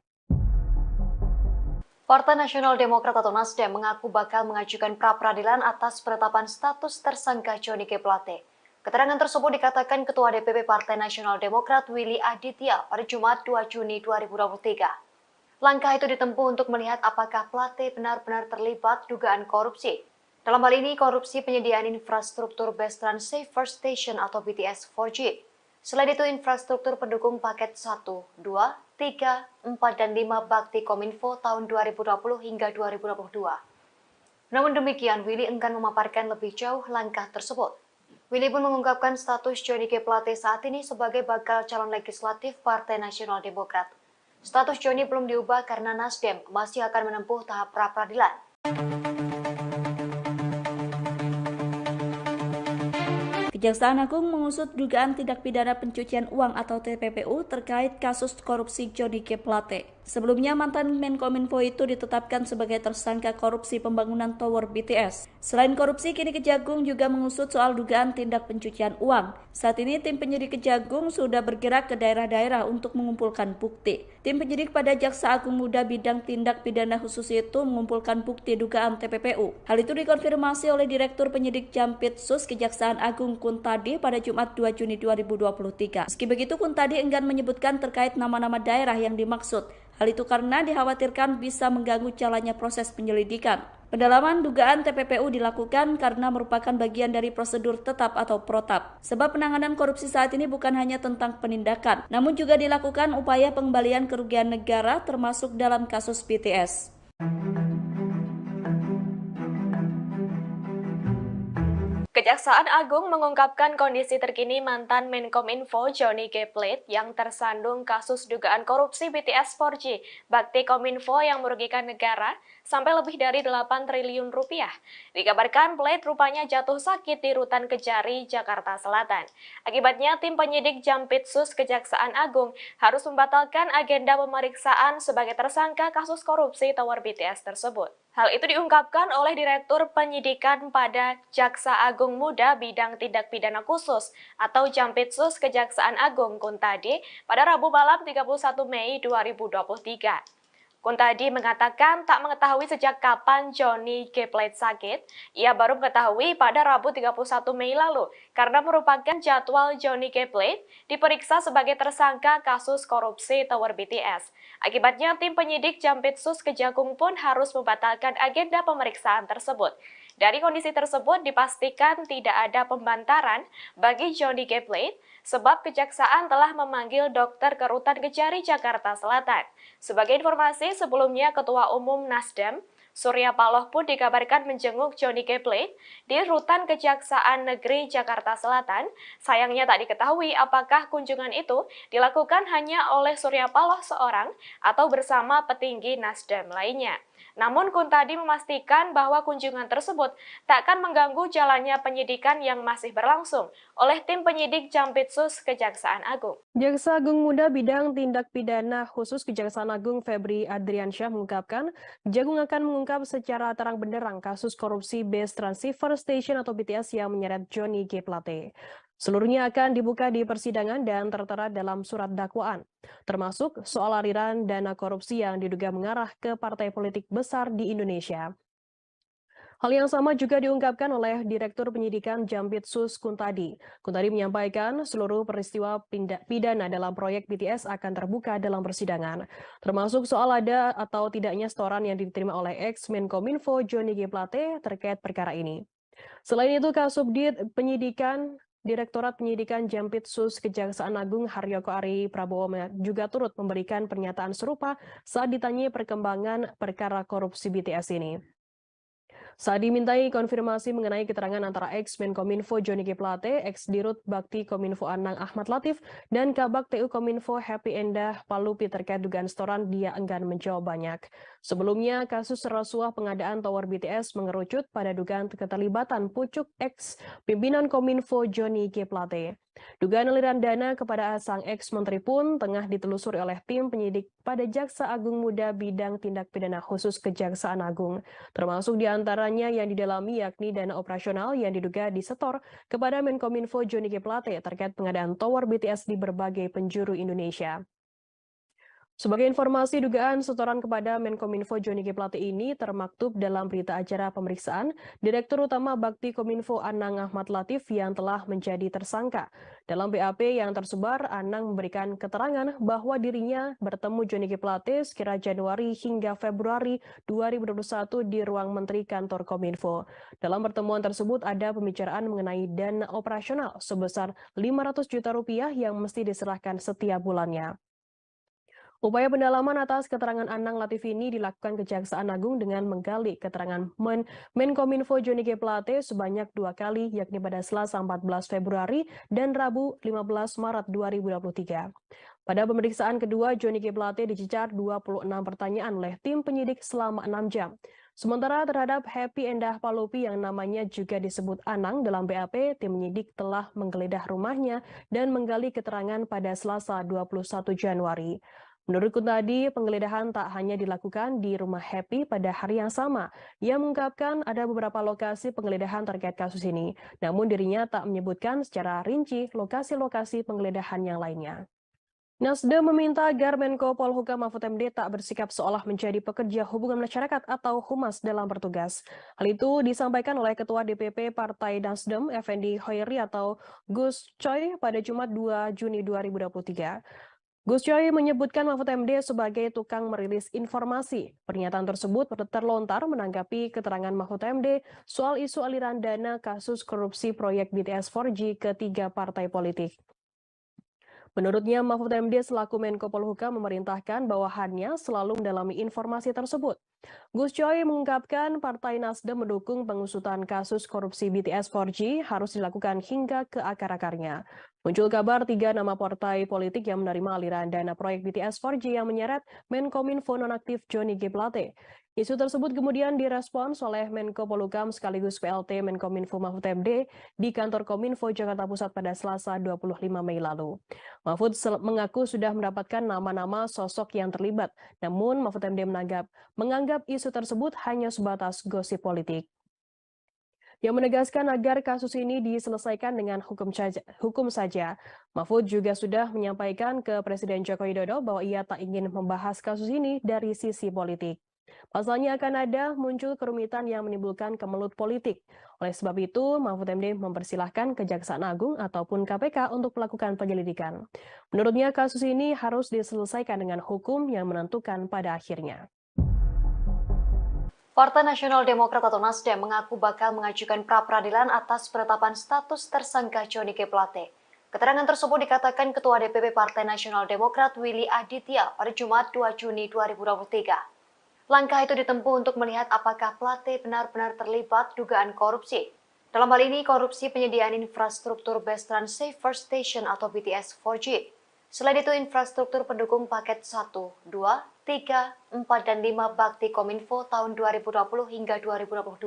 Partai Nasional Demokrat atau Nasdem mengaku bakal mengajukan pra-peradilan atas penetapan status tersangka Johnny G. Plate. Keterangan tersebut dikatakan Ketua DPP Partai Nasional Demokrat Willy Aditya pada Jumat 2 Juni 2023. Langkah itu ditempuh untuk melihat apakah Plate benar-benar terlibat dugaan korupsi. Dalam hal ini, korupsi penyediaan infrastruktur Bus Transceiver Station atau BTS 4G. Selain itu, infrastruktur pendukung paket 1, 2, 3, 4, dan 5 Bakti Kominfo tahun 2020 hingga 2022. Namun demikian, Willy enggan memaparkan lebih jauh langkah tersebut. Willy pun mengungkapkan status Johnny G. Plate saat ini sebagai bakal calon legislatif Partai Nasional Demokrat. Status Johnny belum diubah karena Nasdem masih akan menempuh tahap pra-peradilan. Kejaksaan Agung mengusut dugaan tindak pidana pencucian uang atau TPPU terkait kasus korupsi Johnny G. Plate. Sebelumnya, mantan Menkominfo itu ditetapkan sebagai tersangka korupsi pembangunan Tower BTS. Selain korupsi, kini Kejagung juga mengusut soal dugaan tindak pencucian uang. Saat ini, tim penyidik Kejagung sudah bergerak ke daerah-daerah untuk mengumpulkan bukti. Tim penyidik pada Jaksa Agung Muda bidang tindak pidana khusus itu mengumpulkan bukti dugaan TPPU. Hal itu dikonfirmasi oleh Direktur Penyidik Jampitsus Kejaksaan Agung Kuntadi pada Jumat 2 Juni 2023. Meski begitu, Kuntadi enggan menyebutkan terkait nama-nama daerah yang dimaksud. Hal itu karena dikhawatirkan bisa mengganggu jalannya proses penyelidikan. Pendalaman dugaan TPPU dilakukan karena merupakan bagian dari prosedur tetap atau protap. Sebab penanganan korupsi saat ini bukan hanya tentang penindakan, namun juga dilakukan upaya pengembalian kerugian negara termasuk dalam kasus BTS. Kejaksaan Agung mengungkapkan kondisi terkini mantan Menkominfo Johnny G. Plate yang tersandung kasus dugaan korupsi BTS 4G Bakti Kominfo yang merugikan negara sampai lebih dari 8 triliun rupiah. Dikabarkan Plate rupanya jatuh sakit di Rutan Kejari, Jakarta Selatan. Akibatnya tim penyidik Jampitsus Kejaksaan Agung harus membatalkan agenda pemeriksaan sebagai tersangka kasus korupsi Tower BTS tersebut. Hal itu diungkapkan oleh Direktur Penyidikan pada Jaksa Agung Muda bidang tindak pidana khusus atau Jampitsus Kejaksaan Agung Kuntadi pada Rabu malam 31 Mei 2023. Kuntadi mengatakan tak mengetahui sejak kapan Johnny G. Plate sakit. Ia baru mengetahui pada Rabu 31 Mei lalu karena merupakan jadwal Johnny G. Plate diperiksa sebagai tersangka kasus korupsi Tower BTS. Akibatnya tim penyidik Jampitsus Kejagung pun harus membatalkan agenda pemeriksaan tersebut. Dari kondisi tersebut dipastikan tidak ada pembantaran bagi Johnny G. Plate sebab Kejaksaan telah memanggil dokter ke Rutan Kejari, Jakarta Selatan. Sebagai informasi, sebelumnya Ketua Umum Nasdem, Surya Paloh pun dikabarkan menjenguk Johnny G. Plate di Rutan Kejaksaan Negeri Jakarta Selatan. Sayangnya tak diketahui apakah kunjungan itu dilakukan hanya oleh Surya Paloh seorang atau bersama petinggi Nasdem lainnya. Namun Kuntadi memastikan bahwa kunjungan tersebut tak akan mengganggu jalannya penyidikan yang masih berlangsung oleh tim penyidik Jampitsus Kejaksaan Agung. Jaksa Agung Muda bidang tindak pidana khusus Kejaksaan Agung Febri Adriansyah mengungkapkan, Kejagung akan mengungkap secara terang benderang kasus korupsi Bus Transceiver Station atau BTS yang menyeret Johnny G. Plate. Seluruhnya akan dibuka di persidangan dan tertera dalam surat dakwaan, termasuk soal aliran dana korupsi yang diduga mengarah ke partai politik besar di Indonesia. Hal yang sama juga diungkapkan oleh Direktur Penyidikan Jampitsus Kuntadi. Kuntadi menyampaikan seluruh peristiwa pidana dalam proyek BTS akan terbuka dalam persidangan, termasuk soal ada atau tidaknya setoran yang diterima oleh ex-Menkominfo Johnny G. Plate terkait perkara ini. Selain itu, Kasubdit Penyidikan Direktorat Penyidikan Jampitsus Kejaksaan Agung Haryoko Ari Prabowo juga turut memberikan pernyataan serupa saat ditanyai perkembangan perkara korupsi BTS ini. Saat dimintai konfirmasi mengenai keterangan antara ex-Menkominfo Johnny G. Plate, ex-Dirut Bakti Kominfo Anang Ahmad Latif, dan Kabak TU Kominfo Happy Endah Palupi terkait dugaan setoran, dia enggan menjawab banyak. Sebelumnya, kasus rasuah pengadaan Tower BTS mengerucut pada dugaan keterlibatan pucuk ex-pimpinan Kominfo Johnny G. Plate. Dugaan aliran dana kepada sang ex-menteri pun tengah ditelusuri oleh tim penyidik pada Jaksa Agung Muda Bidang Tindak Pidana Khusus Kejaksaan Agung, termasuk diantaranya yang didalami yakni dana operasional yang diduga disetor kepada Menkominfo Johnny G. Plate terkait pengadaan tower BTS di berbagai penjuru Indonesia. Sebagai informasi, dugaan setoran kepada Menkominfo Johnny G. Plate ini termaktub dalam berita acara pemeriksaan Direktur Utama Bakti Kominfo Anang Ahmad Latif yang telah menjadi tersangka. Dalam BAP yang tersebar, Anang memberikan keterangan bahwa dirinya bertemu Johnny G. Plate sekira Januari hingga Februari 2021 di ruang Menteri Kantor Kominfo. Dalam pertemuan tersebut ada pembicaraan mengenai dana operasional sebesar 500 juta rupiah yang mesti diserahkan setiap bulannya. Upaya pendalaman atas keterangan Anang Latif ini dilakukan Kejaksaan Agung dengan menggali keterangan Menkominfo Johnny G. Plate sebanyak 2 kali, yakni pada Selasa 14 Februari dan Rabu 15 Maret 2023. Pada pemeriksaan kedua, Johnny G. Plate dicecar 26 pertanyaan oleh tim penyidik selama 6 jam. Sementara terhadap Happy Endah Palopi yang namanya juga disebut Anang dalam BAP, tim penyidik telah menggeledah rumahnya dan menggali keterangan pada Selasa 21 Januari. Menurut Kuntadi, penggeledahan tak hanya dilakukan di rumah Happy pada hari yang sama. Ia mengungkapkan ada beberapa lokasi penggeledahan terkait kasus ini, namun dirinya tak menyebutkan secara rinci lokasi-lokasi penggeledahan yang lainnya. Nasdem meminta agar Menko Polhukam Mahfud MD tak bersikap seolah menjadi pekerja hubungan masyarakat atau humas dalam bertugas. Hal itu disampaikan oleh Ketua DPP Partai Nasdem, Effendi Hoiri atau Gus Coy pada Jumat 2 Juni 2023. Gus Coy menyebutkan Mahfud MD sebagai tukang merilis informasi. Pernyataan tersebut terlontar menanggapi keterangan Mahfud MD soal isu aliran dana kasus korupsi proyek BTS 4G ke 3 partai politik. Menurutnya, Mahfud MD selaku Menko Polhukam memerintahkan bawahannya selalu mendalami informasi tersebut. Gus Coy mengungkapkan Partai Nasdem mendukung pengusutan kasus korupsi BTS 4G harus dilakukan hingga ke akar-akarnya. Muncul kabar 3 nama partai politik yang menerima aliran dana proyek BTS 4G yang menyeret Menkominfo nonaktif Johnny G. Plate. Isu tersebut kemudian direspons oleh Menko Polhukam sekaligus PLT Menkominfo Mahfud MD di kantor Kominfo Jakarta Pusat pada Selasa 25 Mei lalu. Mahfud mengaku sudah mendapatkan nama-nama sosok yang terlibat, namun Mahfud MD menganggap isu tersebut hanya sebatas gosip politik. Yang menegaskan agar kasus ini diselesaikan dengan hukum saja. Mahfud juga sudah menyampaikan ke Presiden Joko Widodo bahwa ia tak ingin membahas kasus ini dari sisi politik. Pasalnya akan ada muncul kerumitan yang menimbulkan kemelut politik. Oleh sebab itu, Mahfud MD mempersilahkan Kejaksaan Agung ataupun KPK untuk melakukan penyelidikan. Menurutnya kasus ini harus diselesaikan dengan hukum yang menentukan pada akhirnya. Partai Nasional Demokrat atau Nasdem mengaku bakal mengajukan pra-peradilan atas penetapan status tersangka Johnny G. Plate. Keterangan tersebut dikatakan Ketua DPP Partai Nasional Demokrat Willy Aditya pada Jumat 2 Juni 2023. Langkah itu ditempuh untuk melihat apakah Plate benar-benar terlibat dugaan korupsi. Dalam hal ini, korupsi penyediaan infrastruktur Best Trans Saver Station atau BTS 4G. Selain itu, infrastruktur pendukung paket 1, 2, 3, 4, dan 5 Bakti Kominfo tahun 2020 hingga 2022.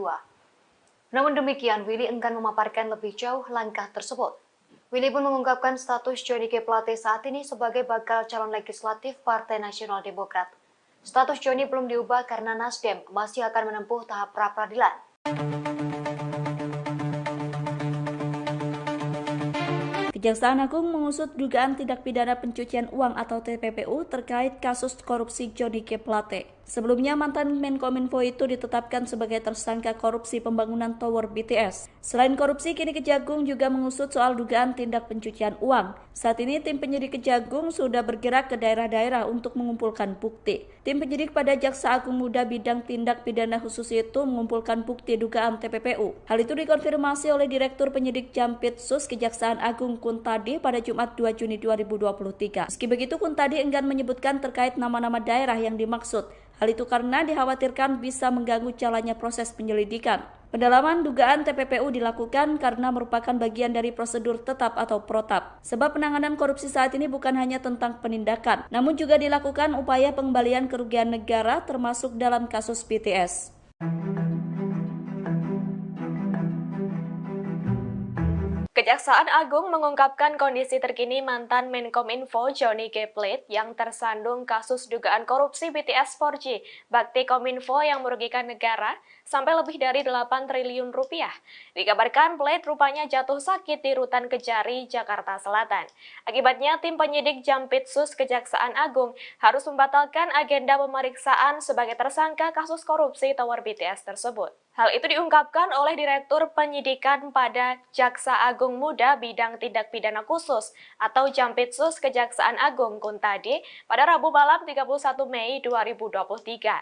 Namun demikian, Willy enggan memaparkan lebih jauh langkah tersebut. Willy pun mengungkapkan status Johnny G. Plate saat ini sebagai bakal calon legislatif Partai Nasional Demokrat. Status Johnny belum diubah karena Nasdem masih akan menempuh tahap pra-peradilan. Kejaksaan Agung mengusut dugaan tindak pidana pencucian uang atau TPPU terkait kasus korupsi Johnny G. Plate. Sebelumnya, mantan Menkominfo itu ditetapkan sebagai tersangka korupsi pembangunan tower BTS. Selain korupsi, kini Kejagung juga mengusut soal dugaan tindak pencucian uang. Saat ini, tim penyidik Kejagung sudah bergerak ke daerah-daerah untuk mengumpulkan bukti. Tim penyidik pada Jaksa Agung Muda Bidang Tindak Pidana Khusus itu mengumpulkan bukti dugaan TPPU. Hal itu dikonfirmasi oleh Direktur Penyidik Jampitsus Kejaksaan Agung Kuntadi pada Jumat 2 Juni 2023. Meski begitu, Kuntadi enggan menyebutkan terkait nama-nama daerah yang dimaksud. Hal itu karena dikhawatirkan bisa mengganggu jalannya proses penyelidikan. Pendalaman dugaan TPPU dilakukan karena merupakan bagian dari prosedur tetap atau protap. Sebab penanganan korupsi saat ini bukan hanya tentang penindakan, namun juga dilakukan upaya pengembalian kerugian negara termasuk dalam kasus BTS. Kejaksaan Agung mengungkapkan kondisi terkini mantan Menkominfo Johnny G. Plate yang tersandung kasus dugaan korupsi BTS 4G Bakti Kominfo yang merugikan negara sampai lebih dari 8 triliun rupiah. Dikabarkan Plate rupanya jatuh sakit di Rutan Kejari, Jakarta Selatan. Akibatnya tim penyidik Jampitsus Kejaksaan Agung harus membatalkan agenda pemeriksaan sebagai tersangka kasus korupsi tower BTS tersebut. Hal itu diungkapkan oleh Direktur Penyidikan pada Jaksa Agung Muda Bidang Tindak Pidana Khusus atau Jampitsus Kejaksaan Agung Kuntadi pada Rabu malam 31 Mei 2023.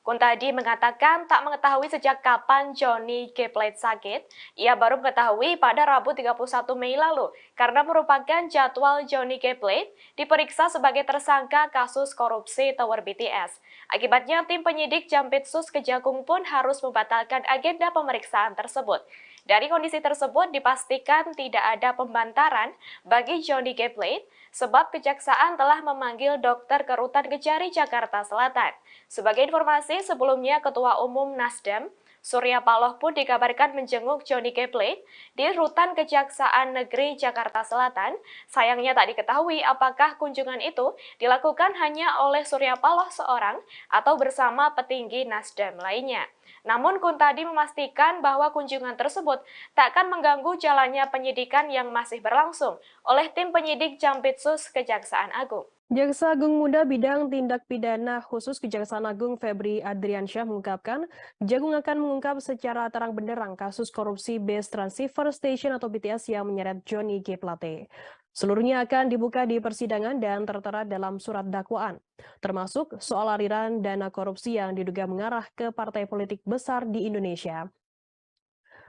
Kuntadi mengatakan tak mengetahui sejak kapan Johnny G. Plate sakit. Ia baru mengetahui pada Rabu 31 Mei lalu karena merupakan jadwal Johnny G. Plate diperiksa sebagai tersangka kasus korupsi tower BTS. Akibatnya tim penyidik Jampitsus Kejagung pun harus membatalkan agenda pemeriksaan tersebut. Dari kondisi tersebut dipastikan tidak ada pembantaran bagi Johnny G. Plate sebab kejaksaan telah memanggil dokter ke Rutan Kejari, Jakarta Selatan. Sebagai informasi, sebelumnya Ketua Umum Nasdem, Surya Paloh pun dikabarkan menjenguk Johnny G. Plate di Rutan Kejaksaan Negeri Jakarta Selatan. Sayangnya tak diketahui apakah kunjungan itu dilakukan hanya oleh Surya Paloh seorang atau bersama petinggi Nasdem lainnya. Namun Kuntadi memastikan bahwa kunjungan tersebut tak akan mengganggu jalannya penyidikan yang masih berlangsung oleh tim penyidik Jampitsus Kejaksaan Agung. Jaksa Agung Muda Bidang Tindak Pidana Khusus Kejaksaan Agung Febri Adriansyah mengungkapkan, Jagung akan mengungkap secara terang benderang kasus korupsi Base Transceiver Station atau BTS yang menyeret Johnny G. Plate. Seluruhnya akan dibuka di persidangan dan tertera dalam surat dakwaan, termasuk soal aliran dana korupsi yang diduga mengarah ke partai politik besar di Indonesia.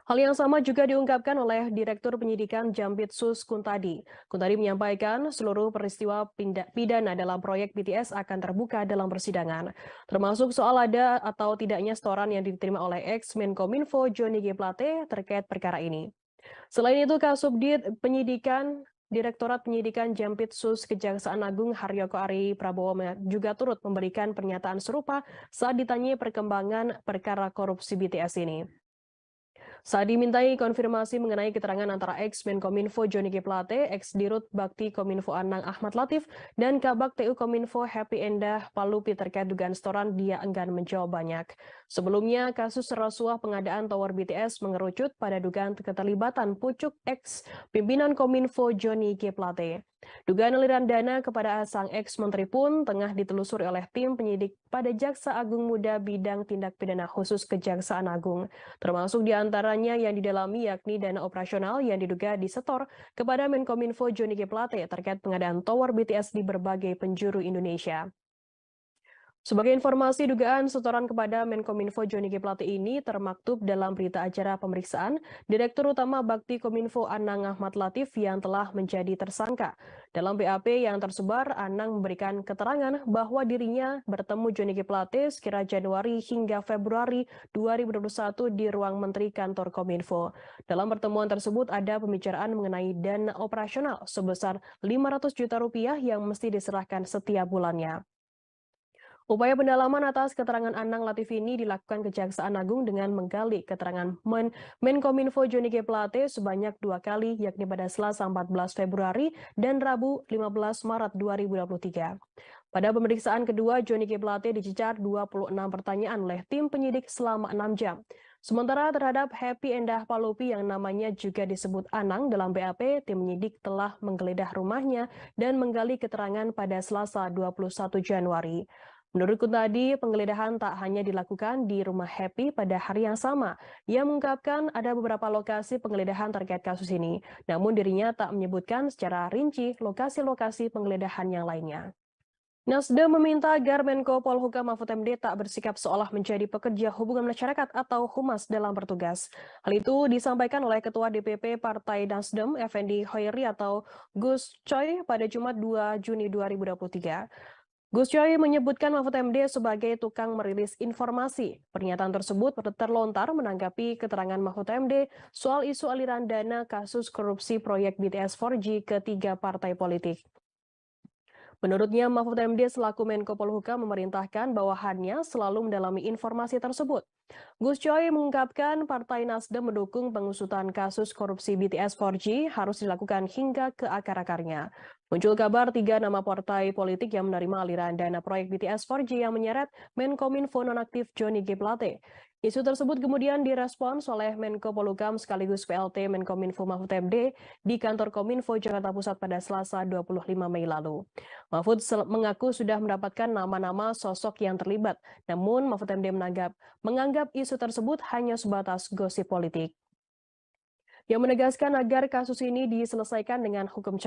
Hal yang sama juga diungkapkan oleh Direktur Penyidikan Jampitsus Kuntadi. Kuntadi menyampaikan seluruh peristiwa pidana dalam proyek BTS akan terbuka dalam persidangan, termasuk soal ada atau tidaknya setoran yang diterima oleh ex-Menkominfo Johnny G. Plate terkait perkara ini. Selain itu, Kasubdit Penyidikan Direktorat Penyidikan Jampitsus Kejaksaan Agung Haryoko Ari Prabowo juga turut memberikan pernyataan serupa saat ditanyai perkembangan perkara korupsi BTS ini. Saat dimintai konfirmasi mengenai keterangan antara ex-Menkominfo Johnny G. Plate, ex-Dirut Bakti Kominfo Anang Ahmad Latif, dan Kabak TU Kominfo Happy Endah Palupi terkait dugaan setoran, dia enggan menjawab banyak. Sebelumnya, kasus rasuah pengadaan tower BTS mengerucut pada dugaan keterlibatan pucuk ex-pimpinan Kominfo Johnny G. Plate. Dugaan aliran dana kepada sang ex-menteri pun tengah ditelusuri oleh tim penyidik pada Jaksa Agung Muda Bidang Tindak Pidana Khusus Kejaksaan Agung, termasuk diantaranya yang didalami yakni dana operasional yang diduga disetor kepada Menkominfo Johnny G. Plate terkait pengadaan tower BTS di berbagai penjuru Indonesia. Sebagai informasi, dugaan setoran kepada Menkominfo Johnny G. Plate ini termaktub dalam berita acara pemeriksaan Direktur Utama Bakti Kominfo Anang Ahmad Latif yang telah menjadi tersangka. Dalam BAP yang tersebar, Anang memberikan keterangan bahwa dirinya bertemu Johnny G. Plate sekira Januari hingga Februari 2021 di ruang Menteri Kantor Kominfo. Dalam pertemuan tersebut ada pembicaraan mengenai dana operasional sebesar 500 juta rupiah yang mesti diserahkan setiap bulannya. Upaya pendalaman atas keterangan Anang Latif ini dilakukan Kejaksaan Agung dengan menggali keterangan Menkominfo Johnny G. Plate sebanyak 2 kali, yakni pada Selasa 14 Februari dan Rabu 15 Maret 2023. Pada pemeriksaan kedua, Johnny G. Plate dicecar 26 pertanyaan oleh tim penyidik selama 6 jam. Sementara terhadap Happy Endah Palupi yang namanya juga disebut Anang dalam BAP, tim penyidik telah menggeledah rumahnya dan menggali keterangan pada Selasa 21 Januari. Menurut Kuntadi, penggeledahan tak hanya dilakukan di rumah Happy pada hari yang sama. Ia mengungkapkan ada beberapa lokasi penggeledahan terkait kasus ini, namun dirinya tak menyebutkan secara rinci lokasi-lokasi penggeledahan yang lainnya. Nasdem meminta agar Menko Polhukam Mahfud MD tak bersikap seolah menjadi pekerja hubungan masyarakat atau humas dalam bertugas. Hal itu disampaikan oleh Ketua DPP Partai Nasdem, Effendi Hoiri atau Gus Coy pada Jumat 2 Juni 2023. Gus Coy menyebutkan Mahfud MD sebagai tukang merilis informasi. Pernyataan tersebut terlontar menanggapi keterangan Mahfud MD soal isu aliran dana kasus korupsi proyek BTS 4G ke 3 partai politik. Menurutnya, Mahfud MD selaku Menko Polhukam memerintahkan bawahannya selalu mendalami informasi tersebut. Gus Coy mengungkapkan Partai Nasdem mendukung pengusutan kasus korupsi BTS 4G harus dilakukan hingga ke akar-akarnya. Muncul kabar 3 nama partai politik yang menerima aliran dana proyek BTS 4G yang menyeret Menkominfo nonaktif Johnny G. Plate. Isu tersebut kemudian direspons oleh Menko Polhukam sekaligus PLT Menkominfo Mahfud MD di kantor Kominfo Jakarta Pusat pada Selasa 25 Mei lalu. Mahfud mengaku sudah mendapatkan nama-nama sosok yang terlibat, namun Mahfud MD menganggap isu tersebut hanya sebatas gosip politik. Yang menegaskan agar kasus ini diselesaikan dengan hukum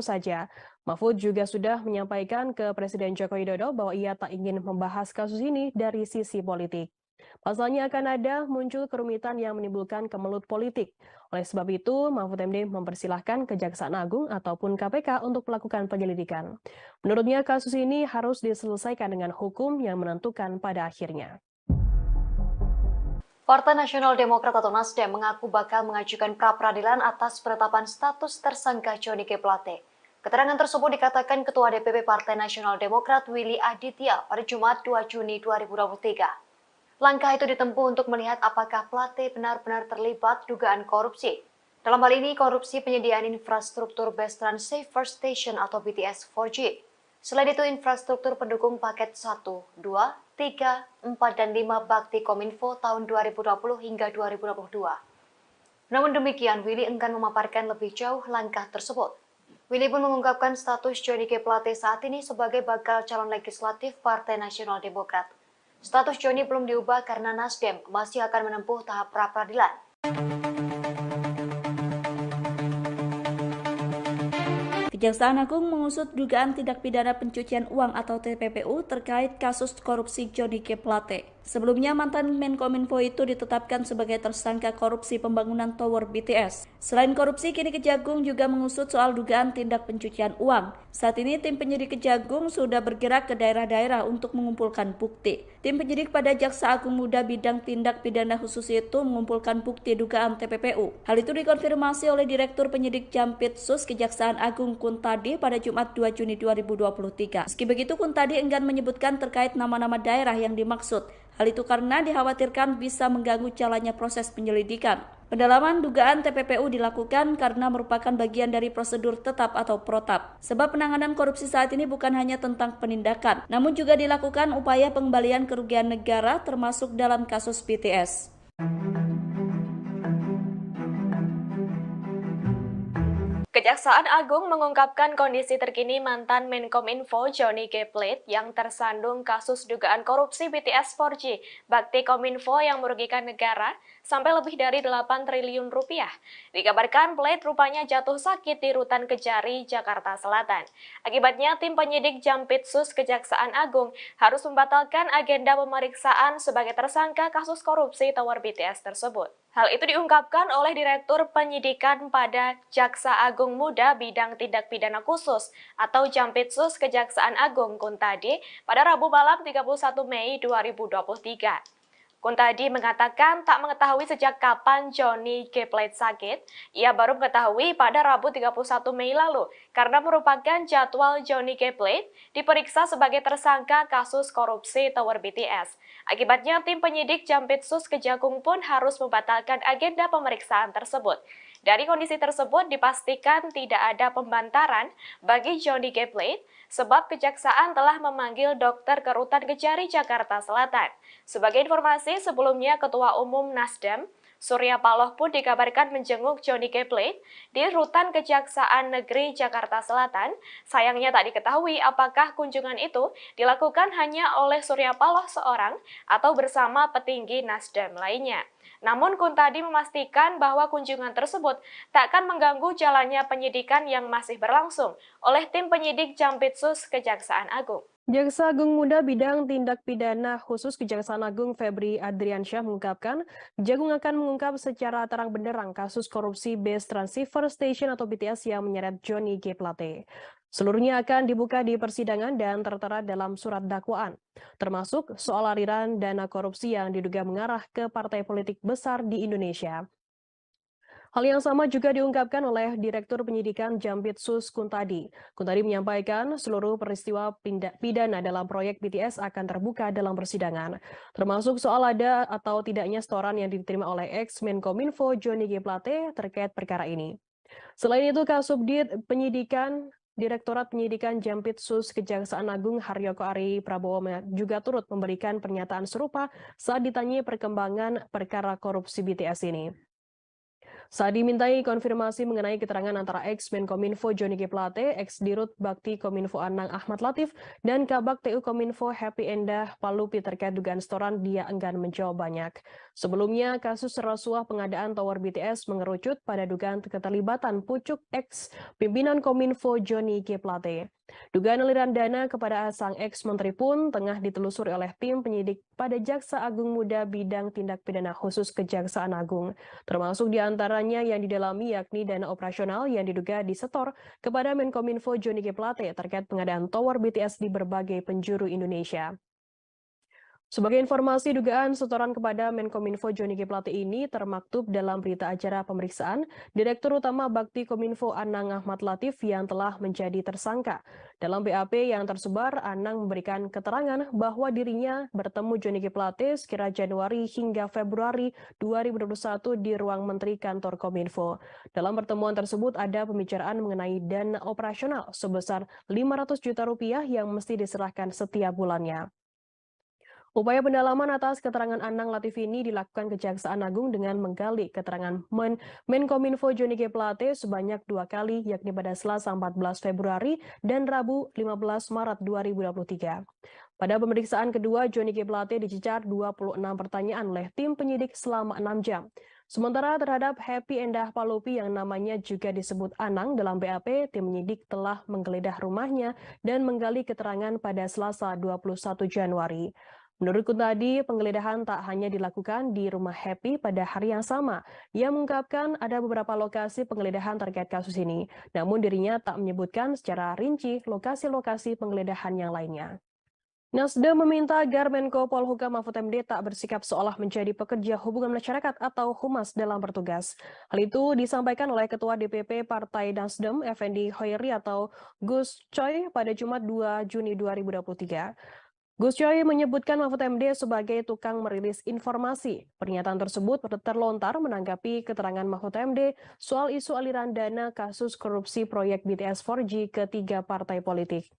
saja. Mahfud juga sudah menyampaikan ke Presiden Joko Widodo bahwa ia tak ingin membahas kasus ini dari sisi politik. Pasalnya akan ada muncul kerumitan yang menimbulkan kemelut politik. Oleh sebab itu, Mahfud MD mempersilahkan Kejaksaan Agung ataupun KPK untuk melakukan penyelidikan. Menurutnya, kasus ini harus diselesaikan dengan hukum yang menentukan pada akhirnya. Partai Nasional Demokrat atau Nasdem mengaku bakal mengajukan pra-peradilan atas penetapan status tersangka Johnny G. Plate. Keterangan tersebut dikatakan Ketua DPP Partai Nasional Demokrat Willy Aditya pada Jumat 2 Juni 2023. Langkah itu ditempuh untuk melihat apakah Plate benar-benar terlibat dugaan korupsi. Dalam hal ini, korupsi penyediaan infrastruktur Base Transceiver Station atau BTS 4G. Selain itu, infrastruktur pendukung paket 1, 2, 3, 4, dan 5 Bakti Kominfo tahun 2020 hingga 2022. Namun demikian, Willy enggan memaparkan lebih jauh langkah tersebut. Willy pun mengungkapkan status Johnny G. Plate saat ini sebagai bakal calon legislatif Partai Nasional Demokrat. Status Johnny belum diubah karena Nasdem masih akan menempuh tahap pra-peradilan. Kejaksaan Agung mengusut dugaan tindak pidana pencucian uang atau TPPU terkait kasus korupsi Johnny G. Plate. Sebelumnya, mantan Menkominfo itu ditetapkan sebagai tersangka korupsi pembangunan tower BTS. Selain korupsi, kini Kejagung juga mengusut soal dugaan tindak pencucian uang. Saat ini, tim penyidik Kejagung sudah bergerak ke daerah-daerah untuk mengumpulkan bukti. Tim penyidik pada Jaksa Agung Muda bidang tindak pidana khusus itu mengumpulkan bukti dugaan TPPU. Hal itu dikonfirmasi oleh Direktur Penyidik Jampitsus Kejaksaan Agung Kuntadi pada Jumat 2 Juni 2023. Meski begitu, Kuntadi enggan menyebutkan terkait nama-nama daerah yang dimaksud. Hal itu karena dikhawatirkan bisa mengganggu jalannya proses penyelidikan. Pendalaman dugaan TPPU dilakukan karena merupakan bagian dari prosedur tetap atau protap. Sebab penanganan korupsi saat ini bukan hanya tentang penindakan, namun juga dilakukan upaya pengembalian kerugian negara termasuk dalam kasus BTS. Kejaksaan Agung mengungkapkan kondisi terkini mantan Menkominfo Johnny G. Plate yang tersandung kasus dugaan korupsi BTS 4G Bakti Kominfo yang merugikan negara sampai lebih dari 8 triliun rupiah. Dikabarkan Plate rupanya jatuh sakit di Rutan Kejari, Jakarta Selatan. Akibatnya tim penyidik Jampitsus Kejaksaan Agung harus membatalkan agenda pemeriksaan sebagai tersangka kasus korupsi tower BTS tersebut. Hal itu diungkapkan oleh Direktur Penyidikan pada Jaksa Agung Muda bidang tindak pidana khusus atau Jampitsus Kejaksaan Agung Kuntadi pada Rabu malam 31 Mei 2023. Kuntadi mengatakan tak mengetahui sejak kapan Johnny G. Plate sakit. Ia baru mengetahui pada Rabu 31 Mei lalu karena merupakan jadwal Johnny G. Plate diperiksa sebagai tersangka kasus korupsi tower BTS. Akibatnya tim penyidik Jampitsus Kejagung pun harus membatalkan agenda pemeriksaan tersebut. Dari kondisi tersebut dipastikan tidak ada pembantaran bagi Johnny G. Plate sebab Kejaksaan telah memanggil dokter ke Rutan Kejari, Jakarta Selatan. Sebagai informasi, sebelumnya Ketua Umum Nasdem, Surya Paloh pun dikabarkan menjenguk Johnny G. Plate di Rutan Kejaksaan Negeri Jakarta Selatan. Sayangnya tak diketahui apakah kunjungan itu dilakukan hanya oleh Surya Paloh seorang atau bersama petinggi Nasdem lainnya. Namun Kuntadi memastikan bahwa kunjungan tersebut tak akan mengganggu jalannya penyidikan yang masih berlangsung oleh tim penyidik Jampitsus Kejaksaan Agung. Jaksa Agung Muda bidang tindak pidana khusus Kejaksaan Agung Febri Adriansyah mengungkapkan, Kejagung akan mengungkap secara terang benderang kasus korupsi Base Transceiver Station atau BTS yang menyeret Johnny G. Plate. Seluruhnya akan dibuka di persidangan dan tertera dalam surat dakwaan, termasuk soal aliran dana korupsi yang diduga mengarah ke partai politik besar di Indonesia. Hal yang sama juga diungkapkan oleh Direktur Penyidikan Jampitsus Kuntadi. Kuntadi menyampaikan seluruh peristiwa pidana dalam proyek BTS akan terbuka dalam persidangan, termasuk soal ada atau tidaknya setoran yang diterima oleh ex-Menkominfo Johnny G. Plate terkait perkara ini. Selain itu, Kasubdit Penyidikan Direktorat Penyidikan Jampitsus Kejaksaan Agung Haryoko Ari Prabowo juga turut memberikan pernyataan serupa saat ditanyai perkembangan perkara korupsi BTS ini. Saat dimintai konfirmasi mengenai keterangan antara ex-Menkominfo Johnny G. Plate, ex-Dirut Bakti Kominfo Anang Ahmad Latif, dan Kabak TU Kominfo Happy Endah Palupi terkait dugaan setoran, dia enggan menjawab banyak. Sebelumnya, kasus rasuah pengadaan tower BTS mengerucut pada dugaan keterlibatan pucuk ex-pimpinan Kominfo Johnny G. Plate. Dugaan aliran dana kepada sang ex-menteri pun tengah ditelusuri oleh tim penyidik pada Jaksa Agung Muda Bidang Tindak Pidana Khusus Kejaksaan Agung, termasuk diantaranya yang didalami yakni dana operasional yang diduga disetor kepada Menkominfo Johnny G. Plate terkait pengadaan tower BTS di berbagai penjuru Indonesia. Sebagai informasi, dugaan setoran kepada Menkominfo Johnny G. Plate ini termaktub dalam berita acara pemeriksaan Direktur Utama Bakti Kominfo Anang Ahmad Latif yang telah menjadi tersangka. Dalam BAP yang tersebar, Anang memberikan keterangan bahwa dirinya bertemu Johnny G. Plate sekira Januari hingga Februari 2021 di ruang Menteri Kantor Kominfo. Dalam pertemuan tersebut ada pembicaraan mengenai dana operasional sebesar 500 juta rupiah yang mesti diserahkan setiap bulannya. Upaya pendalaman atas keterangan Anang Latif ini dilakukan Kejaksaan Agung dengan menggali keterangan Menkominfo Johnny G. Plate sebanyak 2 kali, yakni pada Selasa 14 Februari dan Rabu 15 Maret 2023. Pada pemeriksaan kedua, Johnny G. Plate dicecar 26 pertanyaan oleh tim penyidik selama 6 jam. Sementara terhadap Happy Endah Palupi yang namanya juga disebut Anang dalam BAP, tim penyidik telah menggeledah rumahnya dan menggali keterangan pada Selasa 21 Januari. Menurut Kuntadi, penggeledahan tak hanya dilakukan di rumah Happy pada hari yang sama. Ia mengungkapkan ada beberapa lokasi penggeledahan terkait kasus ini, namun dirinya tak menyebutkan secara rinci lokasi-lokasi penggeledahan yang lainnya. Nasdem meminta agar Menko Polhukam Mahfud MD tak bersikap seolah menjadi pekerja hubungan masyarakat atau humas dalam bertugas. Hal itu disampaikan oleh Ketua DPP Partai Nasdem, Effendi Hoiri atau Gus Coy pada Jumat 2 Juni 2023. Gus Coy menyebutkan Mahfud MD sebagai tukang merilis informasi. Pernyataan tersebut terlontar menanggapi keterangan Mahfud MD soal isu aliran dana kasus korupsi proyek BTS 4G ke 3 partai politik.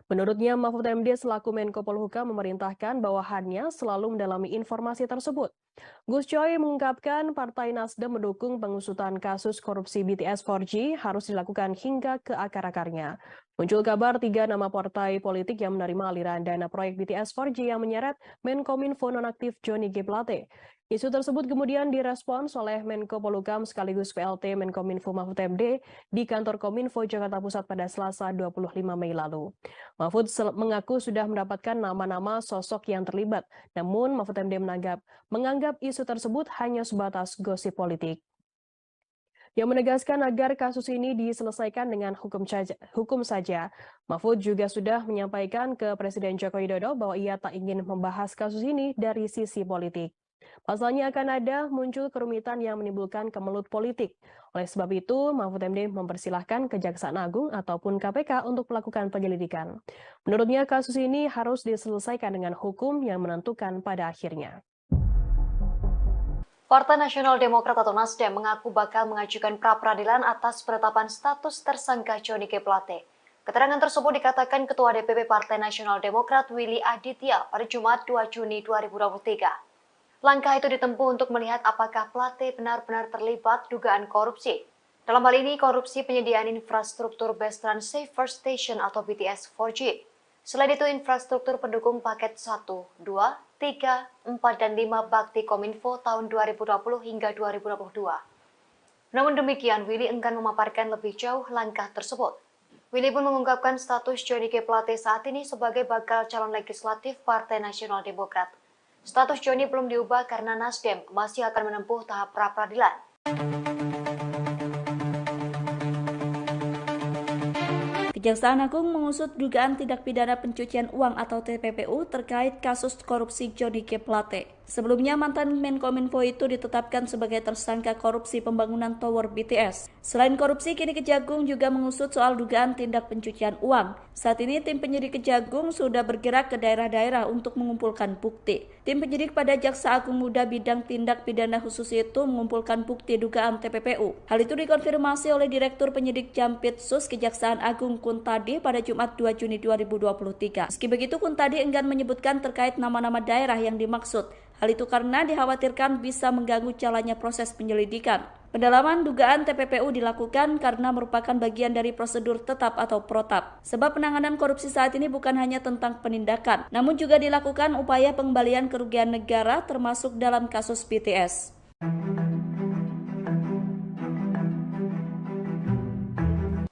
Menurutnya, Mahfud MD selaku Menko Polhukam memerintahkan bawahannya selalu mendalami informasi tersebut. Gus Coy mengungkapkan Partai Nasdem mendukung pengusutan kasus korupsi BTS 4G harus dilakukan hingga ke akar-akarnya. Muncul kabar 3 nama partai politik yang menerima aliran dana proyek BTS 4G yang menyeret Menkominfo nonaktif Johnny G. Plate. Isu tersebut kemudian direspons oleh Menko Polhukam sekaligus PLT Menkominfo Mahfud MD di kantor Kominfo Jakarta Pusat pada Selasa 25 Mei lalu. Mahfud mengaku sudah mendapatkan nama-nama sosok yang terlibat, namun Mahfud MD menganggap isu tersebut hanya sebatas gosip politik. Yang menegaskan agar kasus ini diselesaikan dengan hukum saja. Mahfud juga sudah menyampaikan ke Presiden Joko Widodo bahwa ia tak ingin membahas kasus ini dari sisi politik. Pasalnya akan ada muncul kerumitan yang menimbulkan kemelut politik. Oleh sebab itu, Mahfud MD mempersilahkan Kejaksaan Agung ataupun KPK untuk melakukan penyelidikan. Menurutnya kasus ini harus diselesaikan dengan hukum yang menentukan pada akhirnya. Partai Nasional Demokrat atau Nasdem mengaku bakal mengajukan pra-peradilan atas penetapan status tersangka Johnny G. Plate. Keterangan tersebut dikatakan Ketua DPP Partai Nasional Demokrat Willy Aditya pada Jumat 2 Juni 2023. Langkah itu ditempuh untuk melihat apakah Plate benar-benar terlibat dugaan korupsi. Dalam hal ini, korupsi penyediaan infrastruktur Bus Trans Saver Station atau BTS 4G. Selain itu, infrastruktur pendukung paket 1, 2, 3, 4, dan 5 Bakti Kominfo tahun 2020 hingga 2022. Namun demikian, Willy enggan memaparkan lebih jauh langkah tersebut. Willy pun mengungkapkan status Johnny G. Plate saat ini sebagai bakal calon legislatif Partai Nasional Demokrat. Status Johnny belum diubah karena Nasdem masih akan menempuh tahap pra-peradilan. Kejaksaan Agung mengusut dugaan tindak pidana pencucian uang atau TPPU terkait kasus korupsi Johnny G. Plate. Sebelumnya, mantan Menkominfo itu ditetapkan sebagai tersangka korupsi pembangunan Tower BTS. Selain korupsi, kini Kejagung juga mengusut soal dugaan tindak pencucian uang. Saat ini, tim penyidik Kejagung sudah bergerak ke daerah-daerah untuk mengumpulkan bukti. Tim penyidik pada Jaksa Agung Muda bidang tindak pidana khusus itu mengumpulkan bukti dugaan TPPU. Hal itu dikonfirmasi oleh Direktur Penyidik Jampitsus Kejaksaan Agung Kuntadi pada Jumat 2 Juni 2023. Meski begitu, Kuntadi enggan menyebutkan terkait nama-nama daerah yang dimaksud. Hal itu karena dikhawatirkan bisa mengganggu jalannya proses penyelidikan. Pendalaman dugaan TPPU dilakukan karena merupakan bagian dari prosedur tetap atau protap. Sebab penanganan korupsi saat ini bukan hanya tentang penindakan, namun juga dilakukan upaya pengembalian kerugian negara termasuk dalam kasus BTS.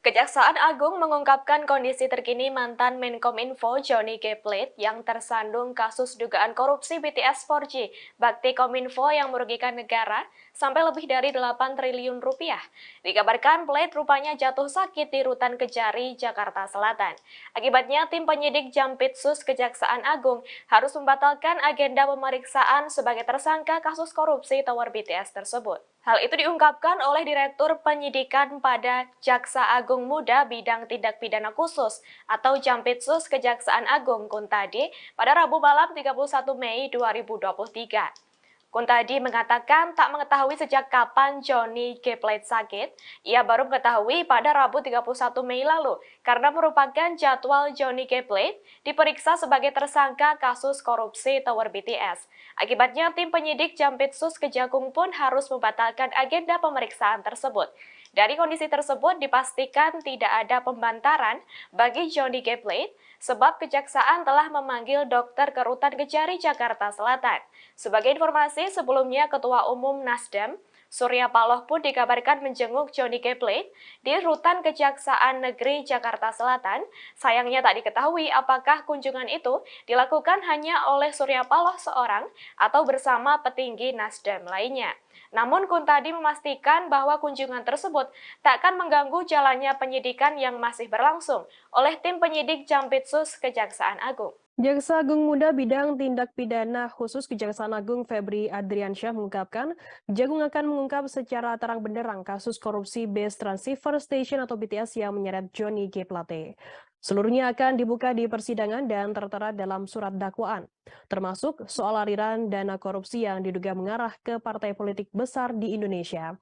Kejaksaan Agung mengungkapkan kondisi terkini mantan Menkominfo Johnny G. Plate yang tersandung kasus dugaan korupsi BTS 4G Bakti Kominfo yang merugikan negara sampai lebih dari 8 triliun rupiah. Dikabarkan Plate rupanya jatuh sakit di Rutan Kejari, Jakarta Selatan. Akibatnya tim penyidik Jampitsus Kejaksaan Agung harus membatalkan agenda pemeriksaan sebagai tersangka kasus korupsi Tower BTS tersebut. Hal itu diungkapkan oleh Direktur Penyidikan pada Jaksa Agung Muda Bidang Tindak Pidana Khusus atau Jampitsus Kejaksaan Agung Kuntadi pada Rabu malam 31 Mei 2023. Kuntadi mengatakan tak mengetahui sejak kapan Johnny G. Plate sakit. Ia baru mengetahui pada Rabu 31 Mei lalu karena merupakan jadwal Johnny G. Plate diperiksa sebagai tersangka kasus korupsi Tower BTS. Akibatnya tim penyidik Jampitsus Kejagung pun harus membatalkan agenda pemeriksaan tersebut. Dari kondisi tersebut dipastikan tidak ada pembantaran bagi Johnny G. Plate sebab Kejaksaan telah memanggil dokter ke Rutan Kejari, Jakarta Selatan. Sebagai informasi, sebelumnya Ketua Umum Nasdem, Surya Paloh pun dikabarkan menjenguk Johnny G. Plate di Rutan Kejaksaan Negeri Jakarta Selatan. Sayangnya tak diketahui apakah kunjungan itu dilakukan hanya oleh Surya Paloh seorang atau bersama petinggi Nasdem lainnya. Namun Kuntadi memastikan bahwa kunjungan tersebut tak akan mengganggu jalannya penyidikan yang masih berlangsung oleh tim penyidik Jampitsus Kejaksaan Agung. Jaksa Agung Muda Bidang Tindak Pidana Khusus Kejaksaan Agung Febri Adriansyah mengungkapkan, Kejagung akan mengungkap secara terang benderang kasus korupsi Base Transceiver Station atau BTS yang menyeret Johnny G. Plate. Seluruhnya akan dibuka di persidangan dan tertera dalam surat dakwaan, termasuk soal aliran dana korupsi yang diduga mengarah ke partai politik besar di Indonesia.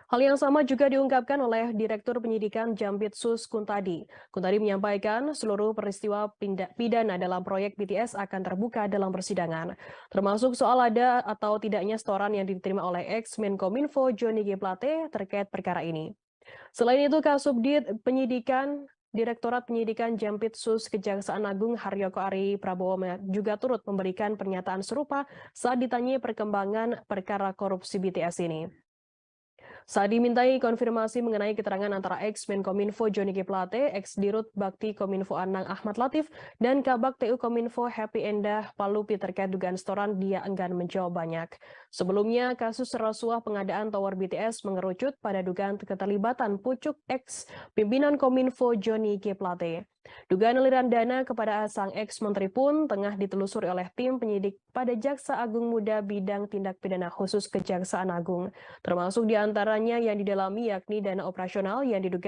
Hal yang sama juga diungkapkan oleh Direktur Penyidikan Jampitsus Kuntadi. Kuntadi menyampaikan seluruh peristiwa pidana dalam proyek BTS akan terbuka dalam persidangan, termasuk soal ada atau tidaknya setoran yang diterima oleh ex-Menkominfo Johnny G. Plate terkait perkara ini. Selain itu, Kasubdit Penyidikan Direktorat Penyidikan Jampitsus Kejaksaan Agung Haryoko Ari Prabowo juga turut memberikan pernyataan serupa saat ditanyai perkembangan perkara korupsi BTS ini. Saat dimintai konfirmasi mengenai keterangan antara ex-Menkominfo Johnny G. Plate, ex-Dirut Bakti Kominfo Anang Ahmad Latif, dan Kabak TU Kominfo Happy Endah Palupi terkait dugaan setoran, dia enggan menjawab banyak. Sebelumnya, kasus rasuah pengadaan Tower BTS mengerucut pada dugaan keterlibatan pucuk ex-pimpinan Kominfo Johnny G. Plate. Dugaan aliran dana kepada sang ex-menteri pun tengah ditelusuri oleh tim penyidik pada Jaksa Agung Muda Bidang Tindak Pidana Khusus Kejaksaan Agung, termasuk diantaranya yang didalami yakni dana operasional yang diduga